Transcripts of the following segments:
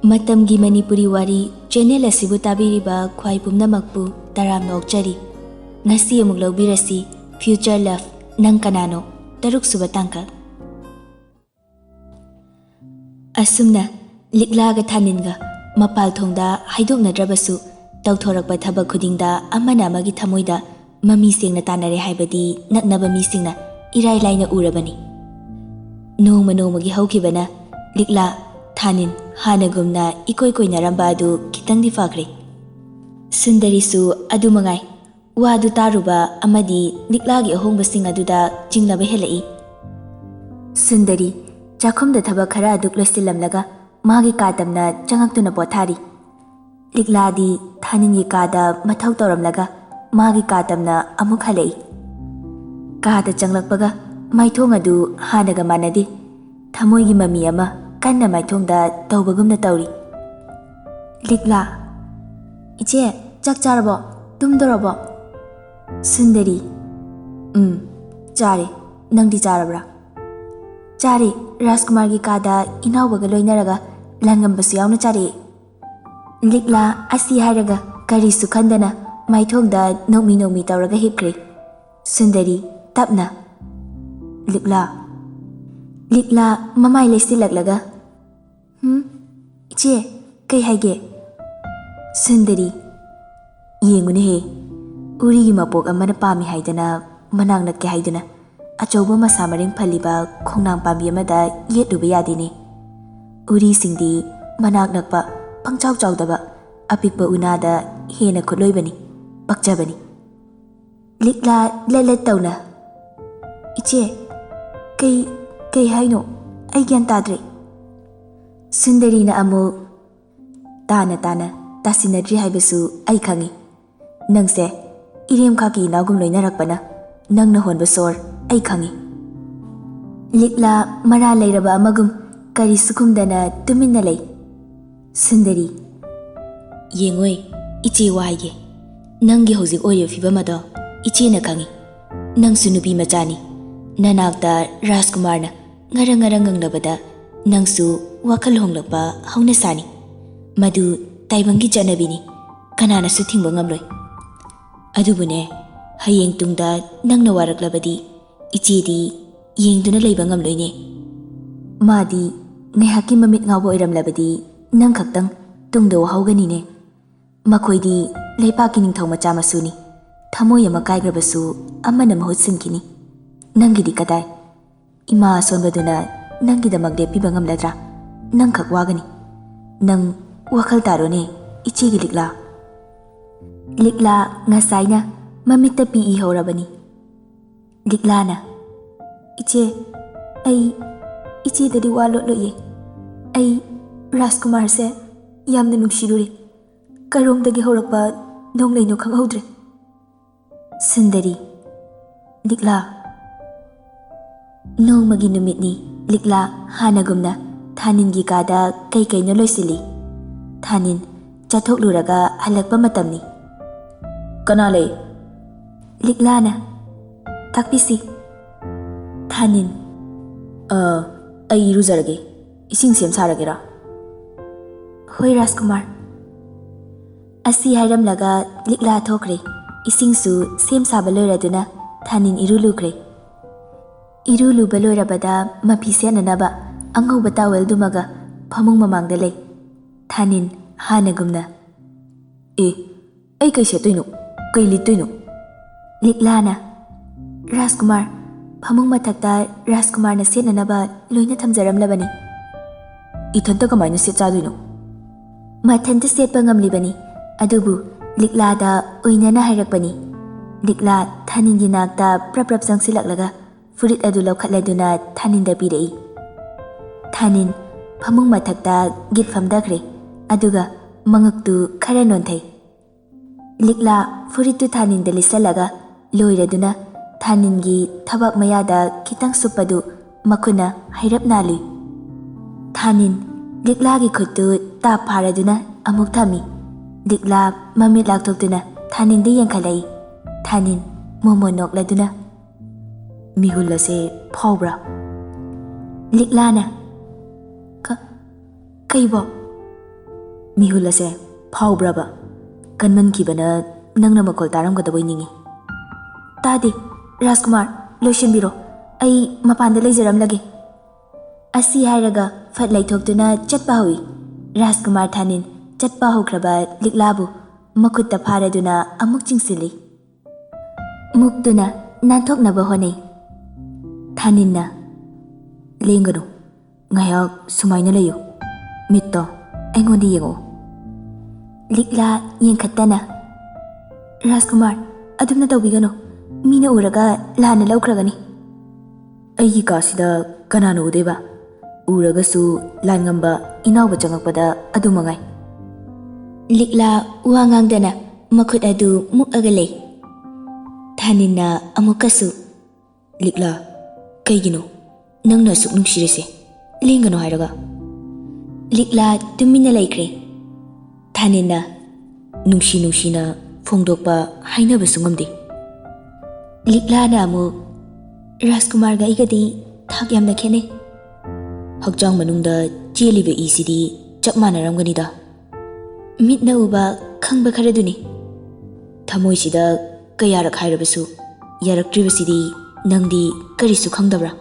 ꯃꯇꯝꯒꯤ ꯃꯅꯤꯄꯨꯔꯤ ꯋꯥꯔꯤ ꯆꯦꯅꯦꯜ ꯑꯁꯤꯕꯨ ꯇꯥꯕꯤꯔꯤꯕ ꯈ꯭ꯋꯥꯏ ꯄꯨꯝꯅꯃꯛꯄꯨ ꯇꯔꯥꯝꯅ ꯑꯣꯛꯆꯔꯤ꯫ ꯉꯁꯤ ꯑꯃꯨꯛ ꯂꯧꯕꯤꯔꯁꯤ ꯐ꯭ꯌꯨꯆꯔ ꯂꯚ ꯅꯪ ꯀꯅꯥꯅꯣ ꯇꯔꯨꯛꯁꯨꯕ ꯇꯥꯡꯀꯛ꯫ ꯑꯁꯨꯝꯅ ꯂꯤꯛꯂꯥꯒ ꯊꯥꯅꯤꯟꯒ ꯃꯄꯥꯜ ꯊꯣꯡꯗ ꯍꯥꯏꯗꯣꯛꯅꯗ꯭ꯔꯕꯁꯨ ꯇꯧꯊꯣꯔꯛꯄ ꯊꯕꯛ ꯈꯨꯗꯤꯡꯗ ꯑꯃꯅ ꯑꯃꯒꯤ ꯊꯃꯣꯏꯗ ꯃꯃꯤ ꯁꯦꯡꯅ ꯇꯥꯟꯅꯔꯦ ꯍꯥꯏꯕꯗꯤ ꯅꯛꯅꯕ ꯃꯤꯁꯤꯡꯅ ꯏꯔꯥꯏ ꯂꯥꯏꯅ ꯎꯔꯕꯅꯤ꯫ ꯅꯣꯡꯃ ꯅꯣꯡꯃꯒꯤ ꯍꯧꯈꯤꯕꯅ ꯂꯤꯛꯂꯥ ꯊꯥꯅꯤꯟ ꯍꯥꯟꯅꯒꯨꯝꯅ ꯏꯀꯣꯏ ꯀꯣꯏꯅꯔꯝꯕ ꯑꯗꯨ ꯈꯤꯇꯪꯗꯤ ꯐꯈ꯭ꯔꯦ꯫ ꯁꯨꯟꯗꯔꯤꯁꯨ ꯑꯗꯨ ꯃꯉꯥꯏ ꯋꯥꯗꯨ ꯇꯥꯔꯨꯕ ꯑꯃꯗꯤ ꯂꯤꯛꯂꯥꯒꯤ ꯑꯍꯣꯡꯕꯁꯤꯡ ꯑꯗꯨꯗ ꯆꯤꯡꯅꯕ ꯍꯦꯜꯂꯛꯏ꯫ ꯁꯨꯟꯗꯔꯤ ꯆꯥꯛꯈꯨꯝꯗ ꯊꯕꯛ ꯈꯔ ꯑꯗꯨꯛ ꯂꯣꯏꯁꯤꯜꯂꯝꯂꯒ ꯃꯥꯒꯤ ꯀꯥ ꯇꯝꯅ ꯆꯪꯉꯛꯇꯨꯅ ꯄꯣꯊꯥꯔꯤ꯫ ꯂꯤꯛꯂꯥꯗꯤ ꯊꯥꯅꯤꯟꯒꯤ ꯀꯥꯗ ꯃꯊꯧ ꯇꯧꯔꯝꯂꯒ ꯃꯥꯒꯤ ꯀꯥ ꯇꯝꯅ ꯑꯃꯨꯛ ꯍꯜꯂꯛꯏ꯫ ꯀꯥꯗ ꯆꯪꯂꯛꯄꯒ ꯃꯥꯏꯊꯣꯡ ꯑꯗꯨ ꯍꯥꯟꯅꯒ ꯃꯥꯟꯅꯗꯦ꯫ ꯊꯃꯣꯏꯒꯤ ꯃꯃꯤ ꯑꯃ ꯀꯟꯅ ꯃꯥꯏꯊꯣꯡꯗ ꯇꯧꯕꯒꯨꯝꯅ ꯇꯧꯔꯤ꯫ ꯂꯤꯛꯂꯥ: ꯏꯆꯦ ꯆꯥꯛ ꯆꯥꯔꯕꯣ? ꯇꯨꯝꯗꯣꯔꯕꯣ? ꯁꯨꯟꯗꯔꯤ: ꯆꯥꯔꯦ꯫ ꯅꯪꯗꯤ ꯆꯥꯔꯕ꯭ꯔꯥ? ꯆꯥꯔꯦ꯫ ꯔꯥꯖꯀꯨꯃꯥꯔꯒꯤ ꯀꯥꯗ ꯏꯅꯥꯎꯕꯒ ꯂꯣꯏꯅꯔꯒ ꯂꯟꯒꯝꯕꯁꯨ ꯌꯥꯎꯅ ꯆꯥꯔꯛꯑꯦ꯫ ꯂꯤꯛꯂꯥ ꯑꯁꯤ ꯍꯥꯏꯔꯒ ꯀꯔꯤꯁꯨ ꯈꯟꯗꯅ ꯃꯥꯏꯊꯣꯡꯗ ꯅꯣꯛꯃꯤ ꯅꯣꯛꯃꯤ ꯇꯧꯔꯒ ꯍꯤꯞꯈ꯭ꯔꯦ꯫ ꯁꯨꯟꯗꯔꯤ ꯇꯞꯅ: ꯂꯤꯛꯂꯥ. ꯂꯤꯛꯂꯥ ꯃꯃꯥꯏ ꯂꯩꯁꯤꯜꯂꯛꯂꯒ ꯏꯆꯦ ꯀꯩ ꯍꯥꯏꯒꯦ? ꯁꯨꯟꯗꯔꯤ: ꯌꯦꯡꯉꯨꯅꯦꯍꯦ, ꯎꯔꯤꯒꯤ ꯃꯄꯣꯛ ꯑꯃꯅ ꯄꯥꯝꯃꯤ ꯍꯥꯏꯗꯅ ꯃꯅꯥꯛ ꯅꯛꯀꯦ ꯍꯥꯏꯗꯨꯅ ꯑꯆꯧꯕ ꯃꯁꯥ ꯃꯔꯦꯡ ꯐꯜꯂꯤꯕ ꯈꯣꯡꯅꯥꯡ ꯄꯥꯝꯕꯤ ꯑꯃꯗ ꯌꯦꯠꯂꯨꯕ ꯌꯥꯗꯦꯅꯦ꯫ ꯎꯔꯤꯁꯤꯡꯗꯤ ꯃꯅꯥꯛ ꯅꯛꯄ ꯄꯪꯆꯥꯎ ꯆꯥꯎꯗꯕ ꯑꯄꯤꯛꯄ ꯎꯅꯥꯗ ꯍꯦꯟꯅ ꯈꯨꯠꯂꯣꯏꯕꯅꯤ, ꯄꯛꯆꯕꯅꯤ꯫ ꯂꯤꯛꯂꯥ ꯂꯠ ꯇꯧꯅ: ꯏꯆꯦ ꯀꯩ ꯍꯥꯏꯅꯣ? ꯑꯩ ꯒ꯭ꯌꯥꯟ ꯇꯥꯗ꯭ꯔꯦ꯫ ꯁꯨꯟꯗꯔꯤꯅ ꯑꯃꯨꯛ: ꯇꯥꯅ ꯇꯥꯅ ꯇꯥꯁꯤꯟꯅꯗ꯭ꯔꯤ ꯍꯥꯏꯕꯁꯨ ꯑꯩ ꯈꯪꯏ꯫ ꯅꯪꯁꯦ ꯏꯔꯦꯝꯈꯥꯛꯀꯤ ꯏꯅꯥꯎꯒꯨꯝ ꯂꯣꯏꯅꯔꯛꯄꯅ ꯅꯪꯅ ꯍꯣꯟꯕ ꯁꯣꯔ ꯑꯩ ꯈꯪꯏ꯫ ꯂꯤꯛꯂꯥ ꯃꯔꯥ ꯂꯩꯔꯕ ꯑꯃꯒꯨꯝ ꯀꯔꯤꯁꯨ ꯈꯨꯝꯗꯅ ꯇꯨꯃꯤꯟꯅ ꯂꯩ꯫ ꯁꯨꯟꯗꯔꯤ: ꯌꯦꯡꯉꯣꯏ, ꯏꯆꯦ ꯋꯥ ꯍꯥꯏꯒꯦ꯫ ꯅꯪꯒꯤ ꯍꯧꯖꯤꯛ ꯑꯣꯏꯔꯤꯕ ꯐꯤꯕꯝ ꯑꯗꯣ ꯏꯆꯦꯅ ꯈꯪꯏ꯫ ꯅꯪꯁꯨ ꯅꯨꯄꯤ ꯃꯆꯥꯅꯤ꯫ ꯅꯅꯥꯛꯇ ꯔꯥꯖꯀꯨꯃꯥꯔꯅ ꯉꯔꯪ ꯉꯔꯪ ꯉꯪꯅꯕꯗ ꯅꯪꯁꯨ ꯋꯥꯈꯜ ꯍꯣꯡꯂꯛꯄ ꯍꯧꯅꯁꯥꯅꯤ꯫ ꯃꯗꯨ ꯇꯥꯏꯕꯪꯒꯤ ꯆꯠꯅꯕꯤꯅꯤ, ꯀꯅꯥꯅꯁꯨ ꯊꯤꯡꯕ ꯉꯝꯂꯣꯏ꯫ ꯑꯗꯨꯕꯨꯅꯦ, ꯍꯌꯦꯡ ꯇꯨꯡꯗ ꯅꯪꯅ ꯋꯥꯔꯛꯂꯕꯗꯤ ꯏꯆꯦꯗꯤ ꯌꯦꯡꯗꯨꯅ ꯂꯩꯕ ꯉꯝꯂꯣꯏꯅꯦ꯫ ꯃꯥꯗꯤ ꯉꯥꯏꯍꯥꯛꯀꯤ ꯃꯃꯤꯠ ꯉꯥꯎꯕ ꯑꯣꯏꯔꯝꯂꯕꯗꯤ ꯅꯪ ꯈꯛꯇꯪ ꯇꯨꯡꯗ ꯋꯥꯍꯧꯒꯅꯤꯅꯦ꯫ ꯃꯈꯣꯏꯗꯤ ꯂꯩꯄꯥꯛꯀꯤ ꯅꯤꯡꯊꯧ ꯃꯆꯥ ꯃꯁꯨꯅꯤ꯫ ꯊꯃꯣꯏ ꯑꯃ ꯀꯥꯏꯈ꯭ꯔꯕꯁꯨ ꯑꯃꯅ ꯃꯍꯨꯠ ꯁꯤꯟꯈꯤꯅꯤ꯫ ꯅꯪꯒꯤꯗꯤ ꯀꯗꯥꯏ? ꯏꯃꯥ ꯑꯁꯣꯟꯕꯗꯨꯅ ꯅꯪꯒꯤꯗꯃꯛ ꯂꯦꯞꯄꯤꯕ ꯉꯝꯂꯗ꯭ꯔꯥ? ꯅꯪꯈꯛ ꯋꯥꯒꯅꯤ꯫ ꯅꯪ ꯋꯥꯈꯜ ꯇꯥꯔꯣꯅꯦ ꯏꯆꯦꯒꯤ ꯂꯤꯛꯂꯥ꯫ ꯂꯤꯛꯂꯥ ꯉꯁꯥꯏꯅ ꯃꯃꯤꯠꯇ ꯄꯤ ꯏꯍꯧꯔꯕꯅꯤ꯫ ꯂꯤꯛꯂꯥꯅ: ꯏꯆꯦ, ꯑꯩ ꯏꯆꯦꯗꯗꯤ ꯋꯥ ꯂꯣꯠꯂꯣꯏꯌꯦ꯫ ꯑꯩ ꯔꯥꯖꯀꯨꯃꯥꯔꯁꯦ ꯌꯥꯝꯅ ꯅꯨꯡꯁꯤꯔꯨꯔꯦ꯫ ꯀꯔꯣꯝꯗꯒꯤ ꯍꯧꯔꯛꯄ ꯅꯣꯡꯂꯩꯅꯣ ꯈꯪꯍꯧꯗ꯭ꯔꯦ꯫ ꯁꯨꯟꯗꯔꯤ: ꯂꯤꯛꯂꯥ. ꯅꯣꯡꯃꯒꯤ ꯅꯨꯃꯤꯠꯅꯤ ꯂꯤꯛꯂꯥ ꯍꯥꯟꯅꯒꯨꯝꯅ ꯊꯥꯅꯤꯟꯒꯤ ꯀꯥꯗ ꯀꯩꯅꯣ ꯂꯣꯏꯁꯤꯜꯂꯤ꯫ ꯊꯥꯅꯤꯟ ꯆꯠꯊꯣꯛꯂꯨꯔꯒ ꯍꯜꯂꯛꯄ ꯃꯇꯝꯅꯤ꯫ ꯀꯅꯥ ꯂꯩ? ꯂꯤꯛꯂꯥꯅ: ꯇꯥꯛꯄꯤꯁꯤ꯫ ꯊꯥꯅꯤꯟ: ꯑꯩ ꯏꯔꯨꯖꯔꯒꯦ꯫ ꯏꯁꯤꯡ ꯁꯦꯝ ꯁꯥꯔꯒꯦꯔꯥ? ꯍꯣꯏ ꯔꯥꯖꯀꯨꯃꯥꯔ꯫ ꯑꯁꯤ ꯍꯥꯏꯔꯝꯂꯒ ꯂꯤꯛꯂꯥ ꯊꯣꯛꯈ꯭ꯔꯦ꯫ ꯏꯁꯤꯡꯁꯨ ꯁꯦꯝ ꯁꯥꯕ ꯂꯣꯏꯔꯗꯨꯅ ꯊꯥꯅꯤꯟ ꯏꯔꯨ ꯂꯨꯈ꯭ꯔꯦ꯫ ꯏꯔꯨ ꯂꯨꯕ ꯂꯣꯏꯔꯕꯗ ꯃꯐꯤ ꯁꯦꯠꯅꯅꯕ ꯑꯉꯧꯕ ꯇꯥꯋꯦꯜꯗꯨꯃꯒ ꯐꯃꯨꯡ ꯃꯃꯥꯡꯗ ꯂꯩ꯫ ꯊꯥꯅꯤꯟ ꯍꯥꯟꯅꯒꯨꯝꯅ: ꯑꯩ ꯀꯩ ꯁꯦꯠꯇꯣꯏꯅꯣ? ꯀꯩ ꯂꯤꯠꯇꯣꯏꯅꯣ? ꯂꯤꯛꯂꯥꯅ: ꯔꯥꯖꯀꯨꯃꯥꯔ, ꯐꯃꯨꯡ ꯃꯊꯛꯇ ꯔꯥꯖꯀꯨꯃꯥꯔꯅ ꯁꯦꯠꯅꯅꯕ ꯂꯣꯏꯅ ꯊꯝꯖꯔꯝꯂꯕꯅꯤ꯫ ꯏꯊꯟꯇ ꯀꯃꯥꯏꯅ ꯁꯦꯠ ꯆꯥꯗꯣꯏꯅꯣ? ꯃꯊꯟꯇ ꯁꯦꯠꯄ ꯉꯝꯂꯤꯕꯅꯤ, ꯑꯗꯨꯕꯨ ꯂꯤꯛꯂꯥꯗ ꯑꯣꯏꯅꯅ ꯍꯥꯏꯔꯛꯄꯅꯤ꯫ ꯂꯤꯛꯂꯥ ꯊꯥꯅꯤꯟꯒꯤ ꯅꯥꯛꯇ ꯄ꯭ꯔꯞ ꯆꯪꯁꯤꯜꯂꯛꯂꯒ ꯐꯨꯔꯤꯠ ꯑꯗꯨ ꯂꯧꯈꯠꯂꯗꯨꯅ ꯊꯥꯅꯤꯟꯗ ꯄꯤꯔꯛꯏ꯫ ꯊꯥꯅꯤꯟ ꯐꯃꯨꯡ ꯃꯊꯛꯇ ꯒꯤꯠ ꯐꯝꯊꯈ꯭ꯔꯦ, ꯑꯗꯨꯒ ꯃꯉꯛꯇꯨ ꯈꯔ ꯅꯣꯟꯊꯩ꯫ ꯂꯤꯛꯂꯥ ꯐꯨꯔꯤꯠꯇꯨ ꯊꯥꯅꯤꯟꯗ ꯂꯤꯠꯁꯜꯂꯒ ꯂꯣꯏꯔꯗꯨꯅ ꯊꯥꯅꯤꯟꯒꯤ ꯊꯕꯥꯛ ꯃꯌꯥꯗ ꯈꯤꯇꯪ ꯁꯨꯞꯄꯗꯨ ꯃꯈꯨꯠꯅ ꯍꯩꯔꯞ ꯅꯥꯜꯂꯨꯏ꯫ ꯊꯥꯅꯤꯟ ꯂꯤꯛꯂꯥꯒꯤ ꯈꯨꯠꯇꯨ ꯇꯥꯞ ꯐꯥꯔꯗꯨꯅ ꯑꯃꯨꯛ ꯊꯝꯃꯤ꯫ ꯂꯤꯛꯂꯥ ꯃꯃꯤꯠ ꯂꯥꯛꯊꯣꯛꯇꯨꯅ ꯊꯥꯅꯤꯟꯗ ꯌꯦꯡꯈꯠꯂꯛꯏ꯫ ꯊꯥꯅꯤꯟ ꯃꯣꯃꯣꯟ ꯅꯣꯛꯂꯗꯨꯅ: ꯃꯤꯍꯨꯜ ꯑꯁꯦ ꯐꯥꯎꯕ꯭ꯔꯥ? ꯂꯤꯛꯂꯥꯅ: ꯀꯩꯕꯣ? ꯃꯤꯍꯨꯜ ꯑꯁꯦ ꯐꯥꯎꯕ꯭ꯔꯕ? ꯀꯟꯃꯟꯈꯤꯕꯅ ꯅꯪꯅ ꯃꯈꯣꯜ ꯇꯥꯔꯝꯒꯗꯕꯣꯏ ꯅꯤꯡꯏ꯫ ꯇꯥꯗꯦ ꯔꯥꯖꯀꯨꯃꯥꯔ, ꯂꯣꯏꯁꯤꯟꯕꯤꯔꯣ, ꯑꯩ ꯃꯄꯥꯟꯗ ꯂꯩꯖꯔꯝꯂꯒꯦ꯫ ꯑꯁꯤ ꯍꯥꯏꯔꯒ ꯐꯠ ꯂꯩꯊꯣꯛꯇꯨꯅ ꯆꯠꯄ ꯍꯧꯏ꯫ ꯔꯥꯖꯀꯨꯃꯥꯔ ꯊꯥꯅꯤꯟ ꯆꯠꯄ ꯍꯧꯈ꯭ꯔꯕ ꯂꯤꯛꯂꯥꯕꯨ ꯃꯈꯨꯠꯇ ꯐꯥꯔꯗꯨꯅ ꯑꯃꯨꯛ ꯆꯤꯡꯁꯤꯜꯂꯤ꯫ ꯃꯨꯛꯇꯨꯅ ꯅꯥꯟꯊꯣꯛꯅꯕ ꯍꯣꯠꯅꯩ꯫ ꯊꯥꯅꯤꯟꯅ ꯂꯦꯡꯒꯅꯨ, ꯉꯥꯏꯍꯥꯛ ꯁꯨꯃꯥꯏꯅ ꯂꯩꯌꯨ, ꯃꯤꯠꯇꯣ ꯑꯩꯉꯣꯟꯗ ꯌꯦꯡꯉꯛꯑꯣ꯫ ꯂꯤꯛꯂꯥ ꯌꯦꯡꯈꯠꯇꯅ ꯔꯥꯖꯀꯨꯃꯥꯔ, ꯑꯗꯨꯝꯅ ꯇꯧꯕꯤꯒꯅꯨ, ꯃꯤꯅ ꯎꯔꯒ ꯂꯥꯟꯅ ꯂꯧꯈ꯭ꯔꯒꯅꯤ꯫ ꯑꯩꯒꯤ ꯀꯥꯁꯤꯗ ꯀꯅꯥꯅ ꯎꯗꯣꯏꯕ? ꯎꯔꯒꯁꯨ ꯂꯥꯟꯉꯝꯕ ꯏꯅꯥꯎꯕ ꯆꯪꯉꯛꯄꯗ ꯑꯗꯨ ꯃꯉꯥꯏ꯫ ꯂꯤꯛꯂꯥ ꯋꯥ ꯉꯥꯡꯗꯅ ꯃꯈꯨꯠ ꯑꯗꯨ ꯃꯨꯛꯑꯒ ꯂꯩ꯫ ꯊꯥꯅꯤꯟꯅ ꯑꯃꯨꯛꯀꯁꯨ ꯂꯤꯛꯂꯥ, ꯀꯩꯒꯤꯅꯣ ꯅꯪꯅ ꯑꯁꯨꯛ ꯅꯨꯡꯁꯤꯔꯤꯁꯦ? ꯂꯦꯡꯒꯅꯨ ꯍꯥꯏꯔꯒ꯫ ꯂꯤꯛꯂꯥ ꯇꯨꯃꯤꯟꯅ ꯂꯩꯈ꯭ꯔꯦ꯫ ꯊꯥꯅꯤꯟꯅ ꯅꯨꯡꯁꯤꯅ ꯐꯣꯡꯗꯣꯛꯄ ꯍꯥꯏꯅꯕꯁꯨ ꯉꯝꯗꯦ꯫ ꯂꯤꯛꯂꯥꯅ ꯑꯃꯨꯛ ꯔꯥꯖꯀꯨꯃꯥꯔꯒ ꯑꯩꯒꯗꯤ ꯊꯥꯛ ꯌꯥꯝꯅ ꯈꯦꯠꯅꯩ꯫ ꯍꯛꯆꯥꯡ ꯃꯅꯨꯡꯗ ꯆꯦꯜꯂꯤꯕ ꯏꯁꯤꯗꯤ ꯆꯞ ꯃꯥꯟꯅꯔꯝꯒꯅꯤꯗ꯫ ꯃꯤꯠꯅ ꯎꯕ ꯈꯪꯕ ꯈꯔꯗꯨꯅꯤ꯫ ꯊꯃꯣꯏꯁꯤꯗ ꯀꯌꯥꯔꯛ ꯍꯥꯏꯔꯕꯁꯨ ꯌꯥꯔꯛꯇ꯭ꯔꯤꯕꯁꯤꯗꯤ ꯅꯪꯗꯤ ꯀꯔꯤꯁꯨ ꯈꯪꯗꯕ꯭ꯔꯥ?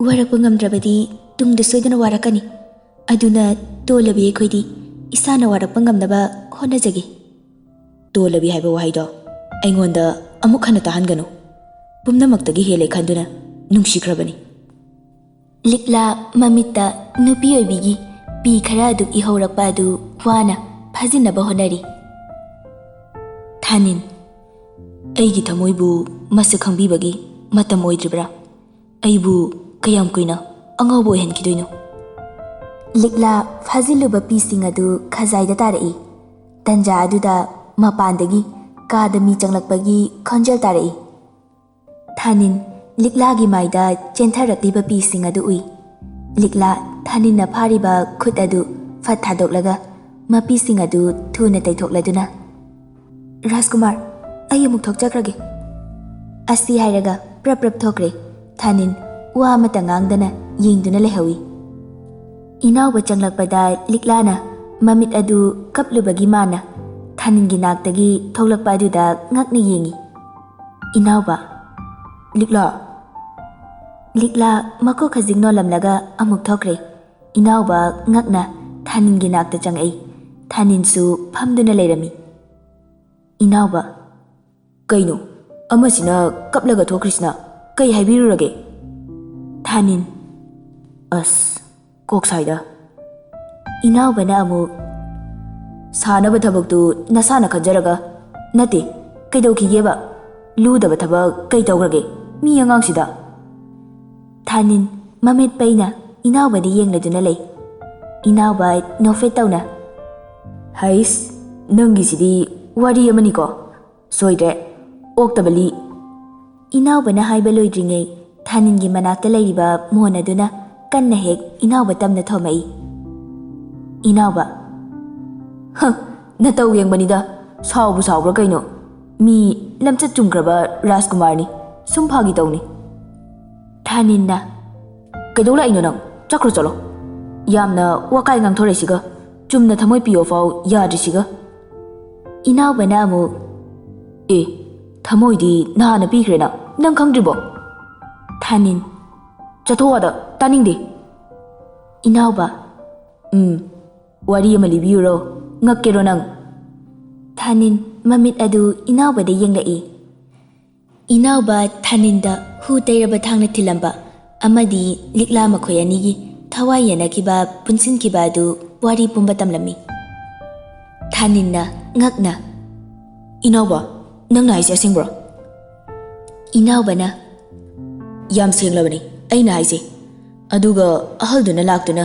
ꯋꯥꯔꯛꯄ ꯉꯝꯗ꯭ꯔꯕꯗꯤ ꯇꯨꯡꯗ ꯁꯣꯏꯗꯅ ꯋꯥꯔꯛꯀꯅꯤ꯫ ꯑꯗꯨꯅ ꯇꯣꯜꯂꯕꯤ ꯑꯩꯈꯣꯏꯗꯤ ꯏꯁꯥꯅ ꯋꯥꯔꯛꯄ ꯉꯝꯅꯕ ꯍꯣꯠꯅꯖꯒꯦ꯫ ꯇꯣꯜꯂꯕꯤ ꯍꯥꯏꯕ ꯋꯥꯍꯩꯗꯣ ꯑꯩꯉꯣꯟꯗ ꯑꯃꯨꯛ ꯍꯟꯅ ꯇꯥꯍꯟꯒꯅꯨ꯫ ꯄꯨꯝꯅꯃꯛꯇꯒꯤ ꯍꯦꯜꯂꯦ ꯈꯟꯗꯨꯅ ꯅꯨꯡꯁꯤꯈ꯭ꯔꯕꯅꯤ꯫ ꯂꯤꯛꯂꯥ ꯃꯃꯤꯠꯇ ꯅꯨꯄꯤ ꯑꯣꯏꯕꯤꯒꯤ ꯄꯤ ꯈꯔ ꯑꯗꯨ ꯏꯍꯧꯔꯛꯄ ꯑꯗꯨ ꯋꯥꯅ ꯐꯥꯖꯤꯟꯅꯕ ꯍꯣꯠꯅꯔꯤ꯫ ꯊꯥꯅꯤꯟ, ꯑꯩꯒꯤ ꯊꯃꯣꯏꯕꯨ ꯃꯁꯛ ꯈꯪꯕꯤꯕꯒꯤ ꯃꯇꯝ ꯑꯣꯏꯗ꯭ꯔꯤꯕ꯭ꯔꯥ? ꯑꯩꯕꯨ ꯀꯌꯥꯝ ꯀꯨꯏꯅ ꯑꯉꯥꯎꯕ ꯑꯣꯏꯍꯟꯈꯤꯗꯣꯏꯅꯣ? ꯂꯤꯛꯂꯥ ꯐꯥꯖꯤꯜꯂꯨꯕ ꯄꯤꯁꯤꯡ ꯑꯗꯨ ꯈꯖꯥꯏꯗ ꯇꯥꯔꯛꯏ꯫ ꯇꯟꯖꯥ ꯑꯗꯨꯗ ꯃꯄꯥꯟꯗꯒꯤ ꯀꯥꯗ ꯃꯤ ꯆꯪꯂꯛꯄꯒꯤ ꯈꯣꯟꯖꯦꯜ ꯇꯥꯔꯛꯏ꯫ ꯊꯥꯅꯤꯟ ꯂꯤꯛꯂꯥꯒꯤ ꯃꯥꯏꯗ ꯆꯦꯟꯊꯔꯛꯂꯤꯕ ꯄꯤꯁꯤꯡ ꯑꯗꯨ ꯎꯏ꯫ ꯂꯤꯛꯂꯥ ꯊꯥꯅꯤꯟꯅ ꯐꯥꯔꯤꯕ ꯈꯨꯠ ꯑꯗꯨ ꯐꯠ ꯊꯥꯗꯣꯛꯂꯒ ꯃꯄꯤꯁꯤꯡ ꯑꯗꯨ ꯊꯨꯅ ꯇꯩꯊꯣꯛꯂꯗꯨꯅ ꯔꯥꯖꯀꯨꯃꯥꯔ, ꯑꯩ ꯑꯃꯨꯛ ꯊꯣꯛꯆꯈ꯭ꯔꯒꯦ꯫ ꯑꯁꯤ ꯍꯥꯏꯔꯒ ꯄ꯭ꯔꯞ ꯄ꯭ꯔꯞ ꯊꯣꯛꯈ꯭ꯔꯦ꯫ ꯊꯥꯅꯤꯟ ꯋꯥ ꯑꯃꯇ ꯉꯥꯡꯗꯅ ꯌꯦꯡꯗꯨꯅ ꯂꯩꯍꯧꯏ꯫ ꯏꯅꯥꯎꯕ ꯆꯪꯂꯛꯄꯗ ꯂꯤꯛꯂꯥꯅ ꯃꯃꯤꯠ ꯑꯗꯨ ꯀꯞꯂꯨꯕꯒꯤ ꯃꯥꯅ ꯊꯥꯅꯤꯟꯒꯤ ꯅꯥꯛꯇꯒꯤ ꯊꯣꯛꯂꯛꯄ ꯑꯗꯨꯗ ꯉꯛꯅ ꯌꯦꯡꯏ꯫ ꯏꯅꯥꯎꯕ꯫ ꯂꯤꯛꯂꯥ꯫ ꯂꯤꯛꯂꯥ ꯃꯀꯣꯛ ꯈꯖꯤꯛ ꯅꯣꯜꯂꯝꯂꯒ ꯑꯃꯨꯛ ꯊꯣꯛꯈ꯭ꯔꯦ꯫ ꯏꯅꯥꯎꯕ ꯉꯛꯅ ꯊꯥꯅꯤꯟꯒꯤ ꯅꯥꯛꯇ ꯆꯪꯉꯛꯏ꯫ ꯊꯥꯅꯤꯟꯁꯨ ꯐꯝꯗꯨꯅ ꯂꯩꯔꯝꯃꯤ꯫ ꯏꯅꯥꯎꯕ, ꯀꯩꯅꯣ ꯑꯃꯁꯤꯅ ꯀꯞꯂꯒ ꯊꯣꯛꯈ꯭ꯔꯤꯁꯤꯅ? ꯀꯩ ꯍꯥꯏꯕꯤꯔꯨꯔꯒꯦ? ꯊꯥꯅꯤꯟ, ꯑꯁ ꯀꯣꯛꯁꯥꯏꯗ꯫ ꯏꯅꯥꯎꯕꯅ ꯑꯃꯨꯛ ꯁꯥꯅꯕ ꯊꯕꯛꯇꯨ ꯅꯁꯥꯅ ꯈꯟꯖꯔꯒ ꯅꯠꯇꯦ, ꯀꯩꯗꯧꯈꯤꯒꯦꯕ? ꯂꯨꯗꯕ ꯊꯕꯛ ꯀꯩ ꯇꯧꯈ꯭ꯔꯒꯦ ꯃꯤ ꯑꯉꯥꯡꯁꯤꯗ? ꯊꯥꯅꯤꯟ ꯃꯃꯤꯠ ꯄꯩꯅ ꯏꯅꯥꯎꯕꯗ ꯌꯦꯡꯂꯗꯨꯅ ꯂꯩ꯫ ꯏꯅꯥꯎꯕ ꯅꯣꯛꯐꯦꯠ ꯇꯧꯅ ꯍꯩꯁ, ꯅꯪꯒꯤꯁꯤꯗꯤ ꯋꯥꯔꯤ ꯑꯃꯅꯤꯀꯣ, ꯁꯣꯏꯗ꯭ꯔꯦ, ꯑꯣꯛꯇꯕ ꯂꯤ꯫ ꯏꯅꯥꯎꯕꯅ ꯍꯥꯏꯕ ꯂꯣꯏꯗ꯭ꯔꯤꯉꯩ ꯊꯥꯅꯤꯟꯒꯤ ꯃꯅꯥꯛꯇ ꯂꯩꯔꯤꯕ ꯃꯣꯟ ꯑꯗꯨꯅ ꯀꯟꯅ ꯍꯦꯛ ꯏꯅꯥꯎꯕ ꯇꯝꯅ ꯊꯣꯝꯃꯛꯏ꯫ ꯏꯅꯥꯎꯕ, ꯅꯇꯧ ꯌꯦꯡꯕꯅꯤꯗ, ꯁꯥꯎꯕꯨ ꯁꯥꯎꯕ꯭ꯔꯥ ꯀꯩꯅꯣ? ꯃꯤ ꯂꯝꯆꯠ ꯆꯨꯝꯈ꯭ꯔꯕ ꯔꯥꯖꯀꯨꯃꯥꯔꯅꯤ, ꯁꯨꯝ ꯐꯥꯒꯤ ꯇꯧꯅꯤ꯫ ꯊꯥꯅꯤꯟꯅ ꯀꯩꯗꯧ ꯂꯥꯛꯏꯅꯣ ꯅꯪ? ꯆꯠꯈ꯭ꯔꯣ ꯆꯠꯂꯣ꯫ ꯌꯥꯝꯅ ꯋꯥꯀꯥꯏ ꯉꯥꯡꯊꯣꯔꯛꯏꯁꯤꯒ, ꯆꯨꯝꯅ ꯊꯃꯣꯏ ꯄꯤꯌꯣꯐꯥꯎ ꯌꯥꯗ꯭ꯔꯤꯁꯤꯒ꯫ ꯏꯅꯥꯎꯕꯅ ꯑꯃꯨꯛ ꯑꯦ, ꯊꯃꯣꯏꯗꯤ ꯅꯍꯥꯟꯅ ꯄꯤꯈ꯭ꯔꯦꯅ, ꯅꯪ ꯈꯪꯗ꯭ꯔꯤꯕꯣ? ꯊꯥꯅꯤꯟ ꯆꯠꯊꯣꯛ ꯑꯗ, ꯇꯥꯅꯤꯡꯗꯦ꯫ ꯏꯅꯥꯎꯕ ꯋꯥꯔꯤ ꯑꯃ ꯂꯤꯕꯤꯌꯨꯔꯣ? ꯉꯛꯀꯦꯔꯣ ꯅꯪ? ꯊꯥꯅꯤꯟ ꯃꯃꯤꯠ ꯑꯗꯨ ꯏꯅꯥꯎꯕꯗ ꯌꯦꯡꯂꯛꯏ꯫ ꯏꯅꯥꯎꯕ ꯊꯥꯅꯤꯟꯗ ꯍꯨ ꯇꯩꯔꯕ ꯊꯥꯡꯅ ꯊꯤꯜꯂꯝꯕ ꯑꯃꯗꯤ ꯂꯤꯛꯂꯥ ꯃꯈꯣꯏ ꯑꯅꯤꯒꯤ ꯊꯋꯥꯏ ꯌꯥꯅꯈꯤꯕ ꯄꯨꯟꯁꯤꯟꯈꯤꯕ ꯑꯗꯨ ꯋꯥꯔꯤ ꯄꯨꯝꯕ ꯇꯝꯂꯝꯃꯤ꯫ ꯊꯥꯅꯤꯟꯅ ꯉꯛꯅ ꯏꯅꯥꯎꯕ, ꯅꯪꯅ ꯍꯥꯏꯁꯦ ꯑꯁꯦꯡꯕ꯭ꯔꯣ? ꯏꯅꯥꯎꯕꯅ ꯌꯥꯝ ꯁꯦꯡꯂꯕꯅꯤ ꯑꯩꯅ ꯍꯥꯏꯁꯦ꯫ ꯑꯗꯨꯒ ꯑꯍꯜꯗꯨꯅ ꯂꯥꯛꯇꯨꯅ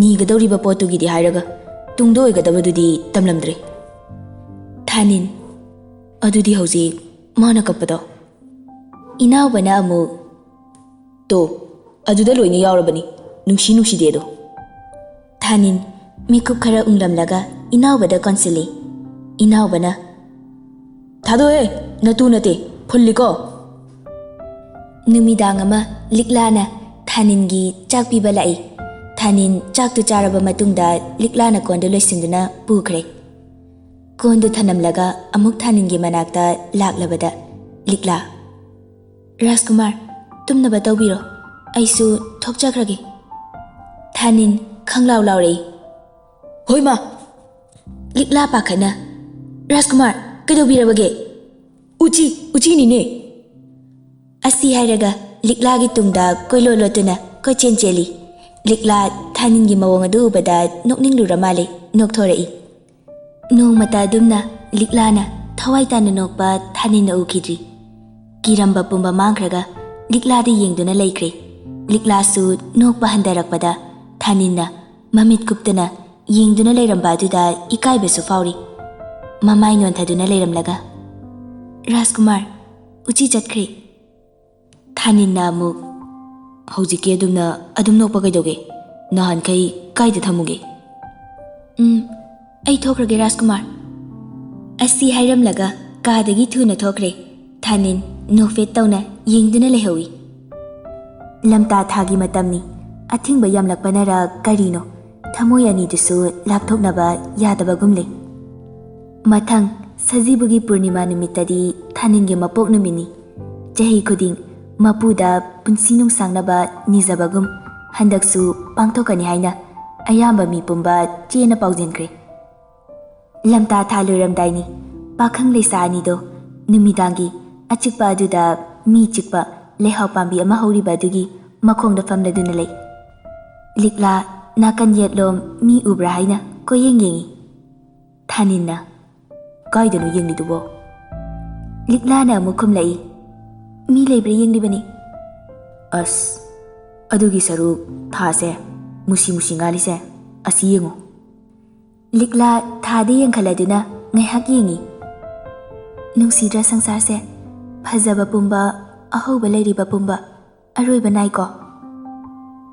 ꯅꯤꯒꯗꯧꯔꯤꯕ ꯄꯣꯠꯇꯨꯒꯤꯗꯤ ꯍꯥꯏꯔꯒ ꯇꯨꯡꯗ ꯑꯣꯏꯒꯗꯕꯗꯨꯗꯤ ꯇꯝꯂꯝꯗ꯭ꯔꯦ꯫ ꯊꯥꯅꯤꯟ ꯑꯗꯨꯗꯤ ꯍꯧꯖꯤꯛ ꯃꯥꯅ ꯀꯞꯄꯗꯣ? ꯏꯅꯥꯎꯕꯅ ꯑꯃꯨꯛ ꯇꯣ, ꯑꯗꯨꯗ ꯂꯣꯏꯅ ꯌꯥꯎꯔꯕꯅꯤ, ꯅꯨꯡꯁꯤ ꯅꯨꯡꯁꯤꯗꯦꯗꯣ꯫ ꯊꯥꯅꯤꯟ ꯃꯤꯀꯨꯞ ꯈꯔ ꯎꯪꯂꯝꯂꯒ ꯏꯅꯥꯎꯕꯗ ꯀꯣꯟꯁꯤꯜꯂꯤ꯫ ꯏꯅꯥꯎꯕꯅ ꯊꯥꯗꯣꯛꯑꯦ, ꯅꯇꯨ ꯅꯠꯇꯦ, ꯐꯨꯜꯂꯤꯀꯣ꯫ ꯅꯨꯃꯤꯗꯥꯡ ꯑꯃ ꯂꯤꯛꯂꯥꯅ ꯊꯥꯅꯤꯟꯒꯤ ꯆꯥꯛ ꯄꯤꯕ ꯂꯥꯛꯏ꯫ Thanin chaktu charaba matungda liklana kondu loisinduna pukhre. Kondu thanamlaga amuk Thaningi manakta laklabada likla. Rajkumar, tumnaba tawbiro. Aisu thokchakrage. Thanin khanglaw lawre. Hoi ma. Likla pakhana. Rajkumar, kadawbirabage. Uchi ni ne. Asi hairaga liklagi tungda koilo lotuna kochen cheli. Likla Thaningi mawong adu ubada nokninglura male nokthorei. Nongmata dumna liklana thawai tana nokpa Thaninna ukidri. Kiramba pumba mangkhraga likladi yengduna leikre. Liklasu nokpa handarakpada Thaninna mamit kuptana yengduna leiramba aduda ikaibasu fauri. Mamai nontaduna leiramlaga. Rajkumar, uchi chatkre. Thaninna amuk hojiki adum nokpa kaidoge. Nahan kai kaida thamuge. Ai thokrage Rajkumar. Asi hairamlaga kadagi thuna thokre. Thanin nokfet tawna yengduna lehawi. Lamta thagi matamni athingba yamlakpanara karino thamoy anidusu lapthoknaba yadabagumle. Mathang Sajibugi Purnima numitadi Thaningi mapok numini. Chahi khuding mapuda punsi nungsangnaba nijabagum handaksu pangthokani haina ayamba mi pumba chena paujenkre. Lamta thaluramdaini pakhang leisa anido numidangi achikpa aduda mi chikpa lehau pambi ama horiba adugi makhongda famladuna lei. Likla nakan yetlom mi ubra haina koyeng yengi. Thaninna kaidanu yenglidubo. Liklana mukhum lai. Mi leibra yenglibani. As adugi saruk thase musi ngalise asi yengo. Likla thade yengkhaladuna ngaihak yengi. Nungsidra sangsarse phajaba pumba ahauba leiriba pumba aroiba naiko.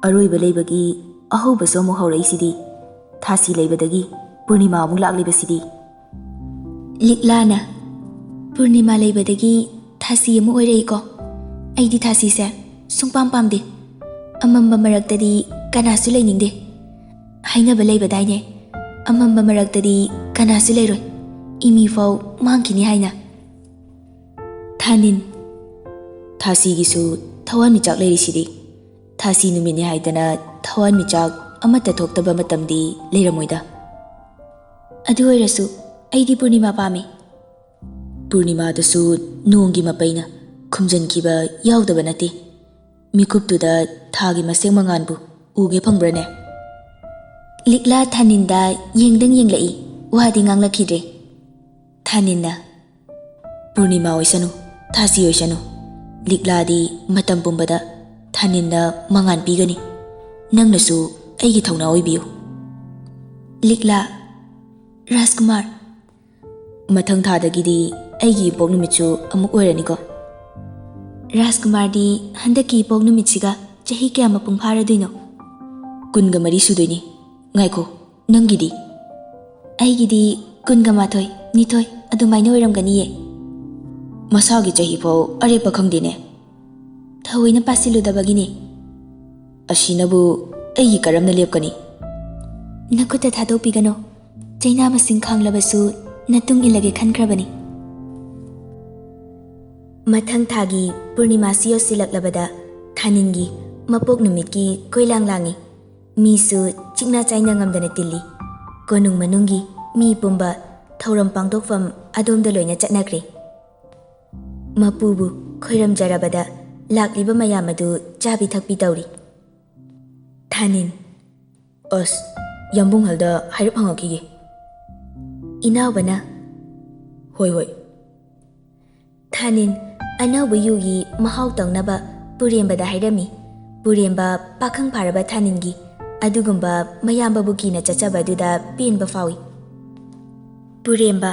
Aroiba leibagi ahauba somu hauraisidi thasi leibadagi Purnima amuk laklibasidi. Liklana Purnima leibadagi thasi amu oireiko. Aidi thasi se sungpam pamde. Amamba maraktadi kanasu leiningde. Hainaba leibadaine. Amamba maraktadi kanasu leiroi. Imi fau mangkini haina. Thanin thasi gisu thawan michak leirisidi. Thasi numini haidana thawan michak amata thoktaba matamdi leiramoida. Adu oirasu aidi Purnima pami. Purnima dasu nongi mapaina khumjankiba yaudaba nati. Mikuptuda thagi maseng manganbu uge phangbrane. Likla Thaninda yengdang yenglai wadi nganglakidre. Thaninna Purnima oisanu thasi oisanu. Likladi matam pumbada Thaninna mangan pigani. Nangnasu aigi thauna oibiyu. Likla Rajkumar mathang thadagidi aigi ipok numitsu amuk oiraniko. Rajkumar di handaki ipok numitsiga chahi kya mapung pharaduino. Kunga mari sudoini. Ngaiko nangidi. Aigidi kunga mathoi nithoi adumaina oiramganiye. Masagi chahi fo arepa khangdine. Thaoina pasiludabagini. Asinabu aigi karamna lepkani. Nakuta thadopigano. Chaina masing khanglabasu natung ilage khankrabani. Mathang thagi Purnima siyo silaklabada Thaningi mapok numitki koilang langi. Misu chikna chaina ngamdana tilli. Konung manungi mi pumba thauram pangtokfam adomda loina chatnakre. Mapubu khoiram jarabada lakliba mayam adu chabi thakpi tawri. Thanin As yambung halda hairap hangakige. Inawbana Hoi Thanin anawba yugi mahau tangnaba Purembada hairami. Puremba pakhang pharaba Thaningi adugumba mayamba bukina chachaba duda penba fawi. Puremba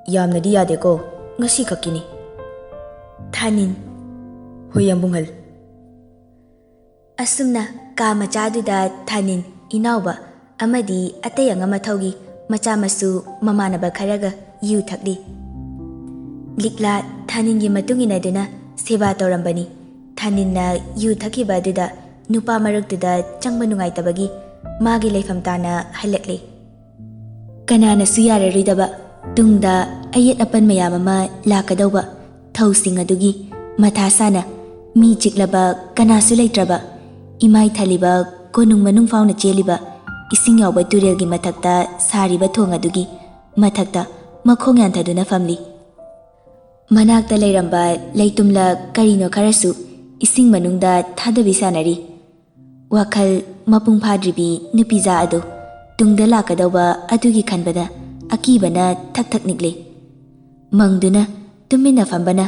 Yamnadi yadeko ngasi khakini. Thanin Hoi yambunghal. Asumna ka machaduda Thanin inawba amadi atayang amathaugi macha masu mamanaba kharaga yu thakli. Likla Thaningi matungina duna seba tawrambani. Thaninna yu thakiba duda nupa maragtuda changba nungaitabagi magi leifam tana halakle. Kananasu yararoidaba tungda ayet apan mayam ama lakadauba thausing adugi matha sana mi chiklaba kanasu leitraba imai thaliba konung manung fauna cheliba ising yawba turelgi mathakta sariba thong adugi mathakta makhong yanthaduna famli. Manakta leiramba leitumla karino kharasu ising manungda thadabi sanari. Wakhal mapung phadribi nupiza adu tungda lakadauba adugi khanbada akibana thak nikle. Mangduna tumina fambana